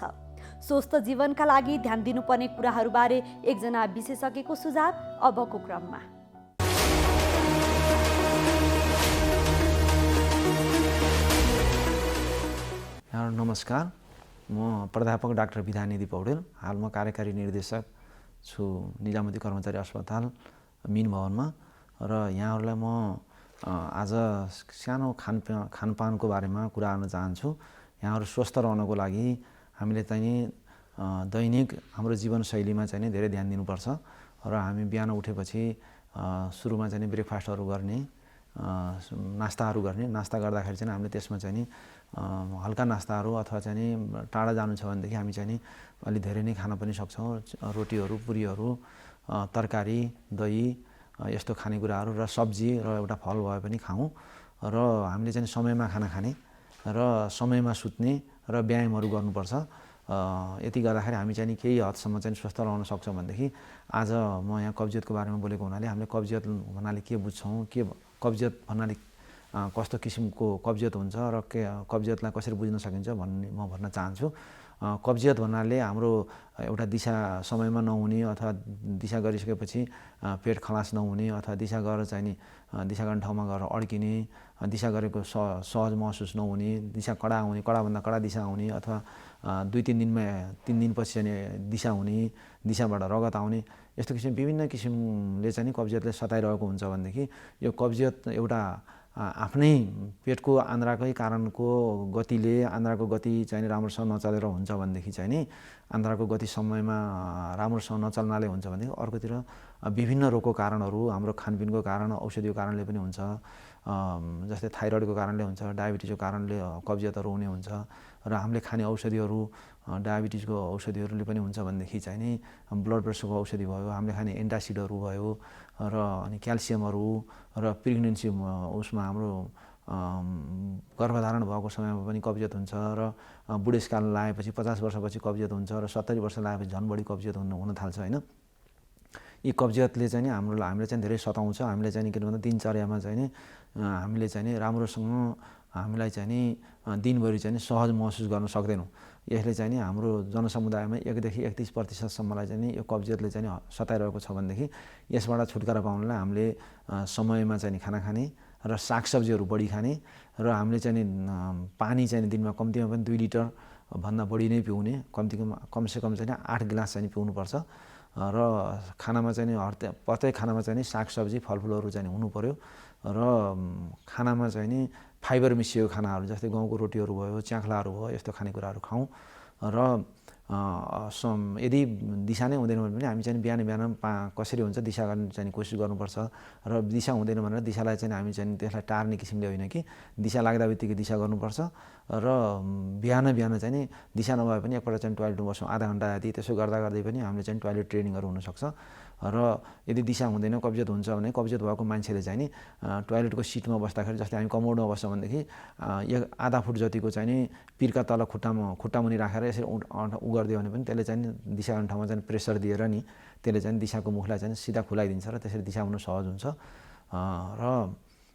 स्वस्थ जीवनका लागि ध्यान दिनुपर्ने कुराहरूबारे एकजना विशेषज्ञको सुझाव अबको क्रममा। नमस्कार, म प्राध्यापक डाक्टर विधानिधि पौडेल। हाल म कार्यकारी निर्देशक छु निजामती कर्मचारी अस्पताल मिन भवनमा र यहाँहरूलाई म आज सानो खानपानको बारेमा कुरा गर्न चाहन्छु। यहाँहरू स्वस्थ रहनको लागि हामीले चाहिँ दैनिक हाम्रो जीवनशैलीमा चाहिँ धेरै ध्यान दिनुपर्छ र हामी बिहान उठेपछि सुरुमा चाहिँ ब्रेकफास्टहरू गर्ने, नास्ताहरू गर्ने। नास्ता गर्दाखेरि चाहिँ हामीले त्यसमा चाहिँ हल्का नास्ताहरू अथवा चाहिँ टाढा जानु छ भनेदेखि हामी चाहिँ अलि धेरै नै खान पनि सक्छौँ। रोटीहरू, पुरीहरू, तरकारी, दही यस्तो खानेकुराहरू र सब्जी र एउटा फल भए पनि खाऊँ र हामीले चाहिँ समयमा खाना खाने र समयमा सुत्ने र व्यायामहरू गर्नुपर्छ। यति गर्दाखेरि हामी चाहिँ केही हदसम्म चाहिँ स्वस्थ रहन सक्छौँ भनेदेखि आज म यहाँ कब्जियतको बारेमा बोलेको हुनाले हामीले कब्जियत भन्नाले के बुझ्छौँ, के कब्जियत भन्नाले कस्तो किसिमको कब्जियत हुन्छ र के कब्जियतलाई कसरी बुझ्न सकिन्छ भन्ने म भन्न चाहन्छु। कब्जियत भन्नाले हाम्रो एउटा दिशा समयमा नहुने अथवा दिशा गरिसकेपछि पेट खलास नहुने अथवा दिशा गरेर चाहिँ नि दिशा गर्ने ठाउँमा गएर अड्किने, दिशा गरेको सहज महसुस नहुने, दिशा कडा हुने, कडाभन्दा कडा दिशा हुने अथवा 2-3 दिनमा 3 दिनपछि चाहिँ दिशा हुने, दिशाबाट रगत आउने, यस्तो किसिम विभिन्न किसिमले चाहिँ कब्जियतले सताइरहेको हुन्छ भनेदेखि यो कब्जियत एउटा आफ्नै पेटको आन्द्राकै कारणको गतिले आन्द्राको गति चाहिँ राम्रोसँग नचलेर हुन्छ भनेदेखि चाहिँ नि आन्द्राको गति समयमा राम्रोसँग नचल्नाले हुन्छ भनेदेखि अर्कोतिर विभिन्न रोगको कारणहरू हाम्रो खानपिनको कारण, औषधिको कारणले पनि हुन्छ। जस्तै थाइरोइडको कारणले हुन्छ, डायबिटिजको कारणले कब्जियतहरू हुने हुन्छ र हामीले खाने औषधिहरू डायबिटिजको औषधिहरूले पनि हुन्छ भनेदेखि चाहिँ नि ब्लड प्रेसरको औषधि भयो, हामीले खाने एन्टासिडहरू भयो र अनि क्याल्सियमहरू र प्रेग्नेन्सी उसमा हाम्रो गर्भधारण भएको समयमा पनि कब्जियत हुन्छ र बुढेसकाल लागेपछि 50 वर्षपछि कब्जियत हुन्छ र 70 वर्ष लागेपछि झन् बढी कब्जियत हुन थाल्छ होइन। यी कब्जियतले चाहिँ हामीले चाहिँ धेरै सताउँछ। हामीले चाहिँ के भन्दा दिनचर्यामा चाहिँ नि हामीले चाहिँ नि राम्रोसँग हामीलाई चाहिँ नि दिनभरि चाहिँ सहज महसुस गर्न सक्दैनौँ। यसले चाहिँ नि हाम्रो जनसमुदायमा 1-31% चाहिँ नि यो कब्जियतले चाहिँ सताइरहेको छ भनेदेखि यसबाट छुटकारा पाउनलाई हामीले समयमा चाहिँ खाना खाने र सागसब्जीहरू बढी खाने र हामीले चाहिँ पानी चाहिँ दिनमा कम्तीमा पनि 2 लिटर भन्दा बढी नै पिउने, कमसेकम चाहिँ 8 गिलास चाहिँ पिउनुपर्छ र खानामा चाहिँ प्रत्येक खानामा चाहिँ सागसब्जी फलफुलहरू चाहिँ हुनु पर्यो र खानामा चाहिँ नि फाइबर मिसिएको खानाहरू जस्तै गहुँको रोटीहरू भयो, च्याख्लाहरू भयो, यस्तो खानेकुराहरू खाऊँ र यदि दिशा नै हुँदैन भने पनि हामी चाहिँ बिहान कसरी हुन्छ दिशा गर्ने चाहिँ कोसिस गर्नुपर्छ र दिशा हुँदैन भनेर दिशालाई चाहिँ हामी चाहिँ त्यसलाई टार्ने किसिमले होइन कि दिशा लाग्दा बित्तिकै दिशा गर्नुपर्छ र बिहान चाहिँ नि दिशा नभए पनि एकपल्ट चाहिँ टोयलेटमा बस्छौँ आधा घन्टा जति। त्यसो गर्दा गर्दै पनि हामीले चाहिँ टोयलेट ट्रेनिङहरू हुनसक्छ र यदि दिशा हुँदैन कब्जियत हुन्छ भने कब्जियत भएको मान्छेले चाहिँ नि टोयलेटको सिटमा बस्दाखेरि जस्तै हामी कमोडमा बस्छौँ भनेदेखि आधा फुट जतिको चाहिँ नि पिर्का तल खुट्टामुनि राखेर यसरी उ गरिदियो भने पनि त्यसले चाहिँ दिशा गर्ने ठाउँमा चाहिँ प्रेसर दिएर नि त्यसले चाहिँ दिशाको मुखलाई चाहिँ सिधा खुलाइदिन्छ र त्यसरी दिशा हुन सहज हुन्छ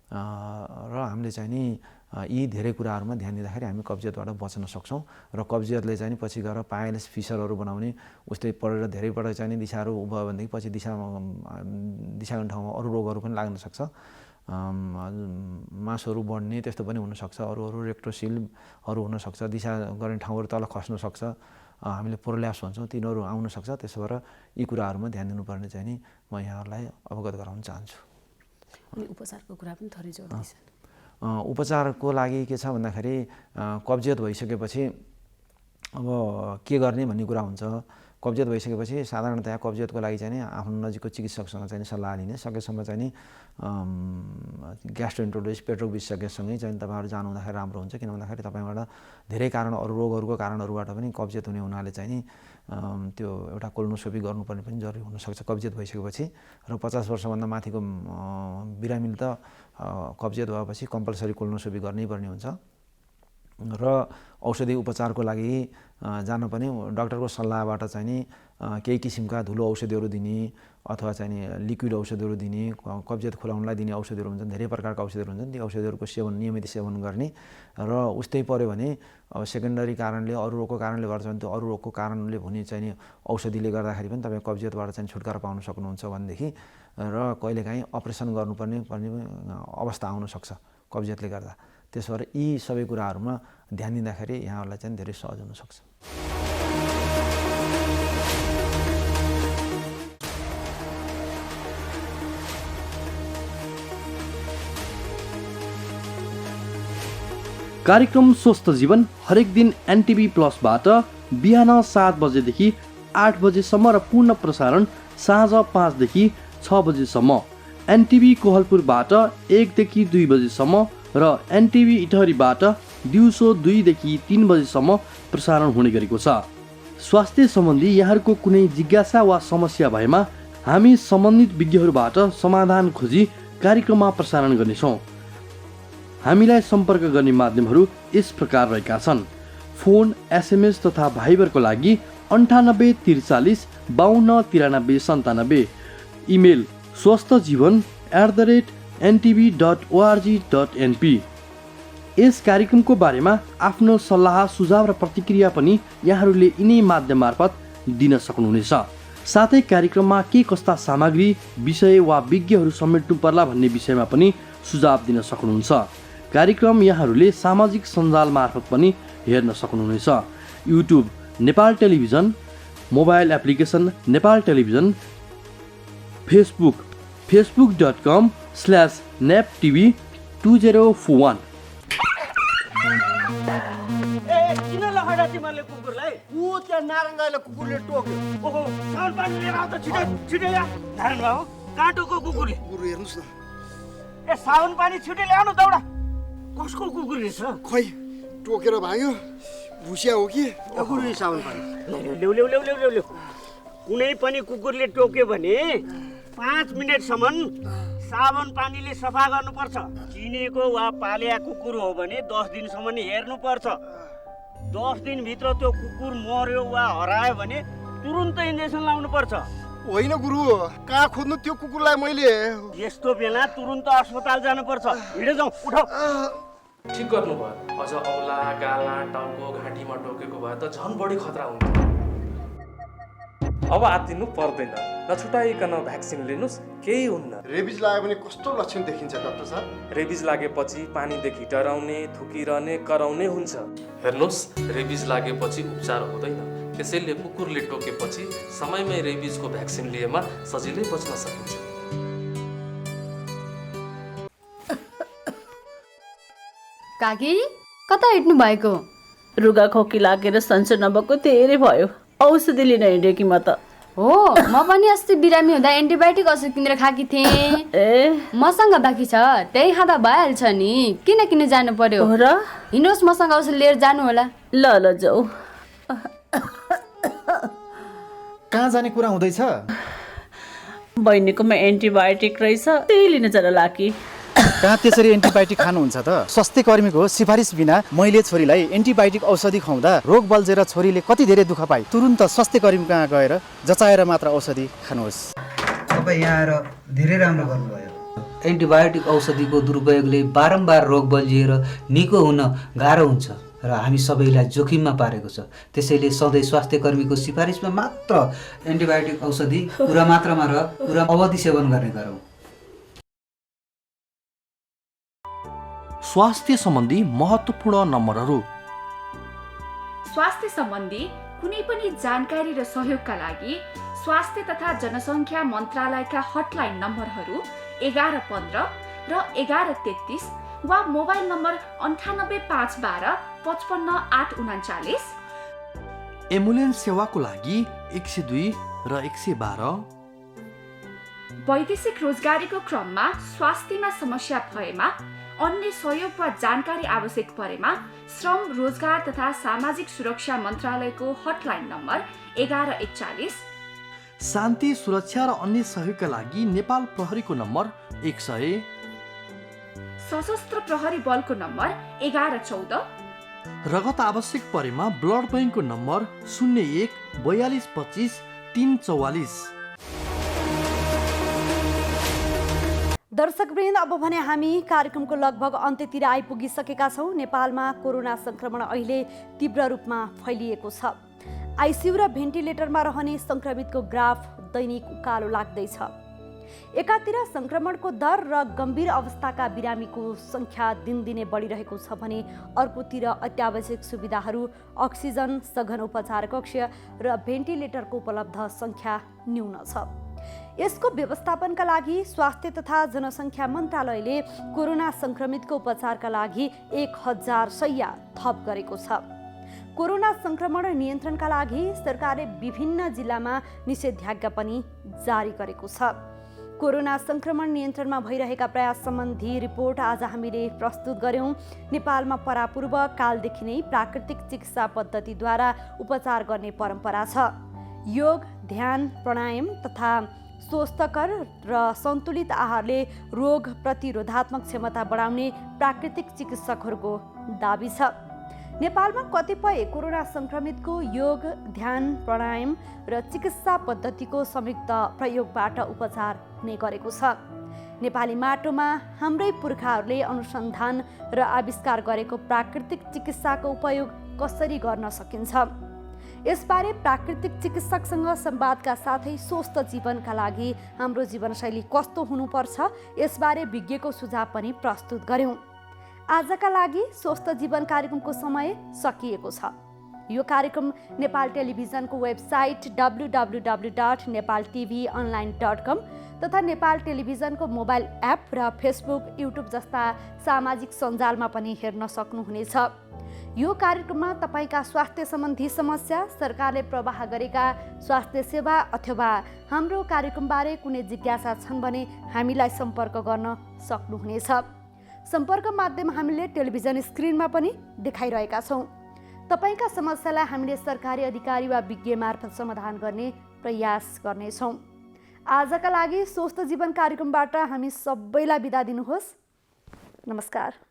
र हामीले चाहिँ नि यी धेरै कुराहरूमा ध्यान दिँदाखेरि हामी कब्जियतबाट बच्न सक्छौँ र कब्जियतले चाहिँ पछि गएर पाइल्स फिसरहरू बनाउने उस्तै पढेर धेरैपल्ट चाहिँ दिशाहरू भयो भनेदेखि पछि दिशा गर्ने ठाउँमा अरू रोगहरू पनि लाग्न सक्छ। मासहरू बढ्ने त्यस्तो पनि हुनसक्छ, अरू रेक्टोसिलहरू हुनसक्छ, दिशा गर्ने ठाउँहरू तल खस्न सक्छ, हामीले प्रोल्याप्स भन्छौँ तिनीहरू आउन सक्छ। त्यसो भएर यी कुराहरूमा ध्यान दिनुपर्ने चाहिँ नि म यहाँहरूलाई अवगत गराउन चाहन्छु। अनि उपचारको कुरा पनि थोरै जोड्दैछ। उपचारको लागि के छ भन्दाखेरि कब्जियत भइसकेपछि अब के गर्ने भन्ने कुरा हुन्छ। कब्जियत भइसकेपछि साधारणतया कब्जियतको लागि चाहिँ नि आफ्नो नजिकको चिकित्सकसँग चाहिँ सल्लाह लिने, सकेसम्म चाहिँ नि ग्यास्ट्रोएन्टरोलोजिस्ट पेट्रोल विशेषज्ञसँगै चाहिँ तपाईँहरू जानु हुँदाखेरि राम्रो हुन्छ। किन भन्दाखेरि तपाईँबाट धेरै कारण अरू रोगहरूको कारणहरूबाट पनि कब्जियत हुने हुनाले चाहिँ नि त्यो एउटा कोलोनोस्कोपी गर्नुपर्ने पनि जरुरी हुनसक्छ कब्जियत भइसकेपछि र 50 वर्षभन्दा माथिको बिरामीले त कब्जियत भएपछि कम्पलसरी कोलोनोस्कोपी गर्नैपर्ने हुन्छ र औषधि उपचारको लागि जान पनि डाक्टरको सल्लाहबाट चाहिँ नि केही किसिमका धुलो औषधिहरू दिने अथवा चाहिँ नि लिक्विड औषधिहरू दिने, कब्जियत खुलाउनलाई दिने औषधिहरू हुन्छन्, धेरै प्रकारका औषधिहरू हुन्छन्। ती औषधिहरूको नियमित सेवन गर्ने र उस्तै पर्यो भने अब सेकेन्डरी कारणले अरू रोगको कारणले गर्छ भने त्यो अरू रोगको कारणले हुने चाहिँ नि औषधिले गर्दाखेरि पनि तपाईँ कब्जियतबाट चाहिँ छुटकारा पाउन सक्नुहुन्छ भनेदेखि र कहिलेकाहीँ अपरेसन गर्नुपर्ने अवस्था आउन सक्छ कब्जियतले गर्दा। त्यसो भएर यी सबै कुराहरूमा ध्यान दिँदाखेरि यहाँहरूलाई चाहिँ धेरै सहज हुनसक्छ। कार्यक्रम स्वस्थ जीवन हरेक दिन एनटिभी प्लसबाट बिहान 7 बजेदेखि 8 बजेसम्म र पूर्ण प्रसारण साँझ 5 देखि 6 बजेसम्म, एनटिभी कोहलपुरबाट 1 देखि 2 बजेसम्म र एनटिभी इटहरीबाट दिउँसो 2 देखि 3 बजेसम्म प्रसारण हुने गरेको छ। स्वास्थ्य सम्बन्धी यहाँहरूको कुनै जिज्ञासा वा समस्या भएमा हामी सम्बन्धित विज्ञहरूबाट समाधान खोजी कार्यक्रममा प्रसारण गर्नेछौँ। हामीलाई सम्पर्क गर्ने माध्यमहरू यस प्रकार रहेका छन्। फोन, एसएमएस तथा भाइबरको लागि 98 43 52 93 97, इमेल swasthjivan@ntv.org.np। यस कार्यक्रमको बारेमा आफ्नो सल्लाह सुझाव र प्रतिक्रिया पनि यहाँहरूले यिनै माध्यम मार्फत दिन सक्नुहुनेछ। साथै कार्यक्रममा के कस्ता सामग्री, विषय वा विज्ञहरू समेट्नु पर्ला भन्ने विषयमा पनि सुझाव दिन सक्नुहुन्छ। कार्यक्रम यहाँहरूले सामाजिक सञ्जाल मार्फत पनि हेर्न सक्नुहुनेछ। YouTube Nepal television, mobile application Nepal television, Facebook facebook.com/neptv2041। किन लगाएर तिमीहरूले कुकुरलाई? ऊ त्यहाँ नारायणले कुकुरले टोक्यो। ओहो, साउन पानी लिएर आऊ त छिटै छिटै या। नारायण बाबु, कहाँ टोक्यो कुकुरले? कुकुर हेर्नुस् न। ए साउन पानी छिटै ल्याउनु दौडा। कसको कुकुर रहेछ? खोइ टोकेर भाग्यो। भुसिया हो कि? कुकुर साउन पानी। ल्याउ ल्याउ ल्याउ ल्याउ ल्याउ ल्याउ। कुनै पनि कुकुरले टोक्यो भने 5 मिनेटसम्म साबुन पानीले सफा गर्नुपर्छ। चिनेको वा पालिया कुकुर हो भने 10 दिनसम्म हेर्नुपर्छ। 10 दिनभित्र त्यो कुकुर मर्यो वा हरायो भने तुरुन्तै इन्जेक्सन लाउनुपर्छ। होइन गुरु, कहाँ खोज्नु त्यो कुकुरलाई मैले? यस्तो बेला तुरुन्त अस्पताल जानुपर्छ। हिँडे जाउँ, उठाउ। ठिक गर्नुभयो। अझ औला, गाला, टाउको, घाँटीमा टोकेको भए त झन् बढी खतरा हुन्थ्यो। अब आत्तिनु पर्दैन, नछुटाइकन भ्याक्सिन लिनुस्, केही हुन्न। रेबिज लाग्यो भने कस्तो लक्षण देखिन्छ डाक्टर साहब? रेबिज लागेपछि पानीदेखि डराउने, थुकिरहने, कराउने हुन्छ। हेर्नुहोस्, रेबिज लागेपछि उपचार हुँदैन। त्यसैले कुकुरले टोकेपछि समयमै रेबिजको भ्याक्सिन लिएमा सजिलै बच्न सकिन्छ। काकी, कता हिँड्नु भएको? रुगा खोकी लागेर सन्चो नभएको धेरै भयो। औषधि लिन हिँडेँ कि म त। हो, म पनि अस्ति बिरामी हुँदा एन्टिबायोटिक औषध किनेर खाकी थिएँ। ए, मसँग बाँकी छ, त्यही खाँदा भइहाल्छ नि। किन जानु पर्यो र? हिँड्नुहोस्, मसँग औषध लिएर जानु होला। ल ल जाऊ। कहाँ जाने कुरा हुँदैछ? बहिनीकोमा एन्टिबायोटिक रहेछ, त्यही लिन जान लागी। कहाँ त्यसरी एन्टिबायोटिक खानुहुन्छ त? स्वास्थ्य कर्मीको सिफारिस बिना मैले छोरीलाई एन्टिबायोटिक औषधि खुवाउँदा रोग बल्झेर छोरीले कति धेरै दुःख पाए। तुरुन्त स्वास्थ्य कर्मी कहाँ गएर जचाएर मात्र औषधि खानुहोस्। तपाईँ यहाँ आएर धेरै राम्रो गर्नुभयो। एन्टिबायोटिक औषधिको दुरुपयोगले बारम्बार रोग बल्झिएर निको हुन गाह्रो हुन्छ र हामी सबैलाई जोखिममा पारेको छ। त्यसैले सधैँ स्वास्थ्य कर्मीको सिफारिसमा मात्र एन्टिबायोटिक औषधि पुरा मात्रामा र पुरा अवधि सेवन गर्ने गरौँ। स्वास्थ्य सम्बन्धी महत्त्वपूर्ण नम्बरहरू। स्वास्थ्य सम्बन्धी कुनै पनि जानकारी र सहयोगका लागि स्वास्थ्य तथा जनसङ्ख्या मन्त्रालयका हटलाइन नम्बरहरू 1115 र 1133 वा मोबाइल नम्बर 98512 55839। एम्बुलेन्स सेवाको लागि 102 र 112। वैदेशिक रोजगारीको क्रममा स्वास्थ्यमा समस्या भएमा, अन्य सहयोग वा जानकारी आवश्यक परेमा श्रम, रोजगार तथा सामाजिक सुरक्षा मन्त्रालयको हटलाइन नम्बर 1141। शान्ति, सुरक्षा र अन्य सहयोगका लागि नेपाल प्रहरीको नम्बर 100। सशस्त्र प्रहरी बलको नम्बर 1114। रगत आवश्यक परेमा ब्लड बैंकको नम्बर 01 42 25 344। दर्शकवृन्द, अब भने हामी कार्यक्रमको लगभग अन्त्यतिर आइपुगिसकेका छौँ। नेपालमा कोरोना संक्रमण अहिले तीव्र रूपमा फैलिएको छ। आइसियु र भेन्टिलेटरमा रहने संक्रमितको ग्राफ दैनिक उकालो लाग्दैछ। एकातिर संक्रमणको दर र गम्भीर अवस्थाका बिरामीको संख्या दिनदिनै बढिरहेको छ भने अर्कोतिर अत्यावश्यक सुविधाहरू, अक्सिजन, सघन उपचार कक्ष र भेन्टिलेटरको उपलब्ध संख्या न्यून छ। यसको व्यवस्थापनका लागि स्वास्थ्य तथा जनसङ्ख्या मन्त्रालयले कोरोना सङ्क्रमितको उपचारका लागि 1000 शैय्या थप गरेको छ। कोरोना सङ्क्रमण नियन्त्रणका लागि सरकारले विभिन्न जिल्लामा निषेधाज्ञा पनि जारी गरेको छ। कोरोना सङ्क्रमण नियन्त्रणमा भइरहेका प्रयास सम्बन्धी रिपोर्ट आज हामीले प्रस्तुत गर्यौँ। नेपालमा परापूर्व कालदेखि नै प्राकृतिक चिकित्सा पद्धतिद्वारा उपचार गर्ने परम्परा छ। योग, ध्यान, प्राणायाम तथा स्वस्थकर र सन्तुलित आहारले रोग प्रतिरोधात्मक क्षमता बढाउने प्राकृतिक चिकित्सकहरूको दाबी छ। नेपालमा कतिपय कोरोना सङ्क्रमितको योग, ध्यान, प्राणायाम र चिकित्सा पद्धतिको संयुक्त प्रयोगबाट उपचार हुने गरेको छ। नेपाली माटोमा हाम्रै पुर्खाहरूले अनुसन्धान र आविष्कार गरेको प्राकृतिक चिकित्साको उपयोग कसरी गर्न सकिन्छ? यसबारे प्राकृतिक चिकित्सकसँग संवादका साथै स्वस्थ जीवनका लागि हाम्रो जीवनशैली कस्तो हुनुपर्छ यसबारे विज्ञको सुझाव पनि प्रस्तुत गर्यौँ। आजका लागि स्वस्थ जीवन कार्यक्रमको समय सकिएको छ। यो कार्यक्रम नेपाल टेलिभिजनको वेबसाइट www.nepaltvonline.com तथा नेपाल टेलिभिजनको मोबाइल एप र फेसबुक, युट्युब जस्ता सामाजिक सञ्जालमा पनि हेर्न सक्नुहुनेछ। यो कार्यक्रममा तपाईँका स्वास्थ्य सम्बन्धी समस्या, सरकारले प्रवाह गरेका स्वास्थ्य सेवा अथवा हाम्रो कार्यक्रमबारे कुनै जिज्ञासा छन् भने हामीलाई सम्पर्क गर्न सक्नुहुनेछ। सम्पर्क माध्यम हामीले टेलिभिजन स्क्रिनमा पनि देखाइरहेका छौँ। तपाईँका समस्यालाई हामीले सरकारी अधिकारी वा विज्ञ मार्फत समाधान गर्ने प्रयास गर्नेछौँ। आजका लागि स्वस्थ जीवन कार्यक्रमबाट हामी सबैलाई बिदा दिनुहोस्। नमस्कार।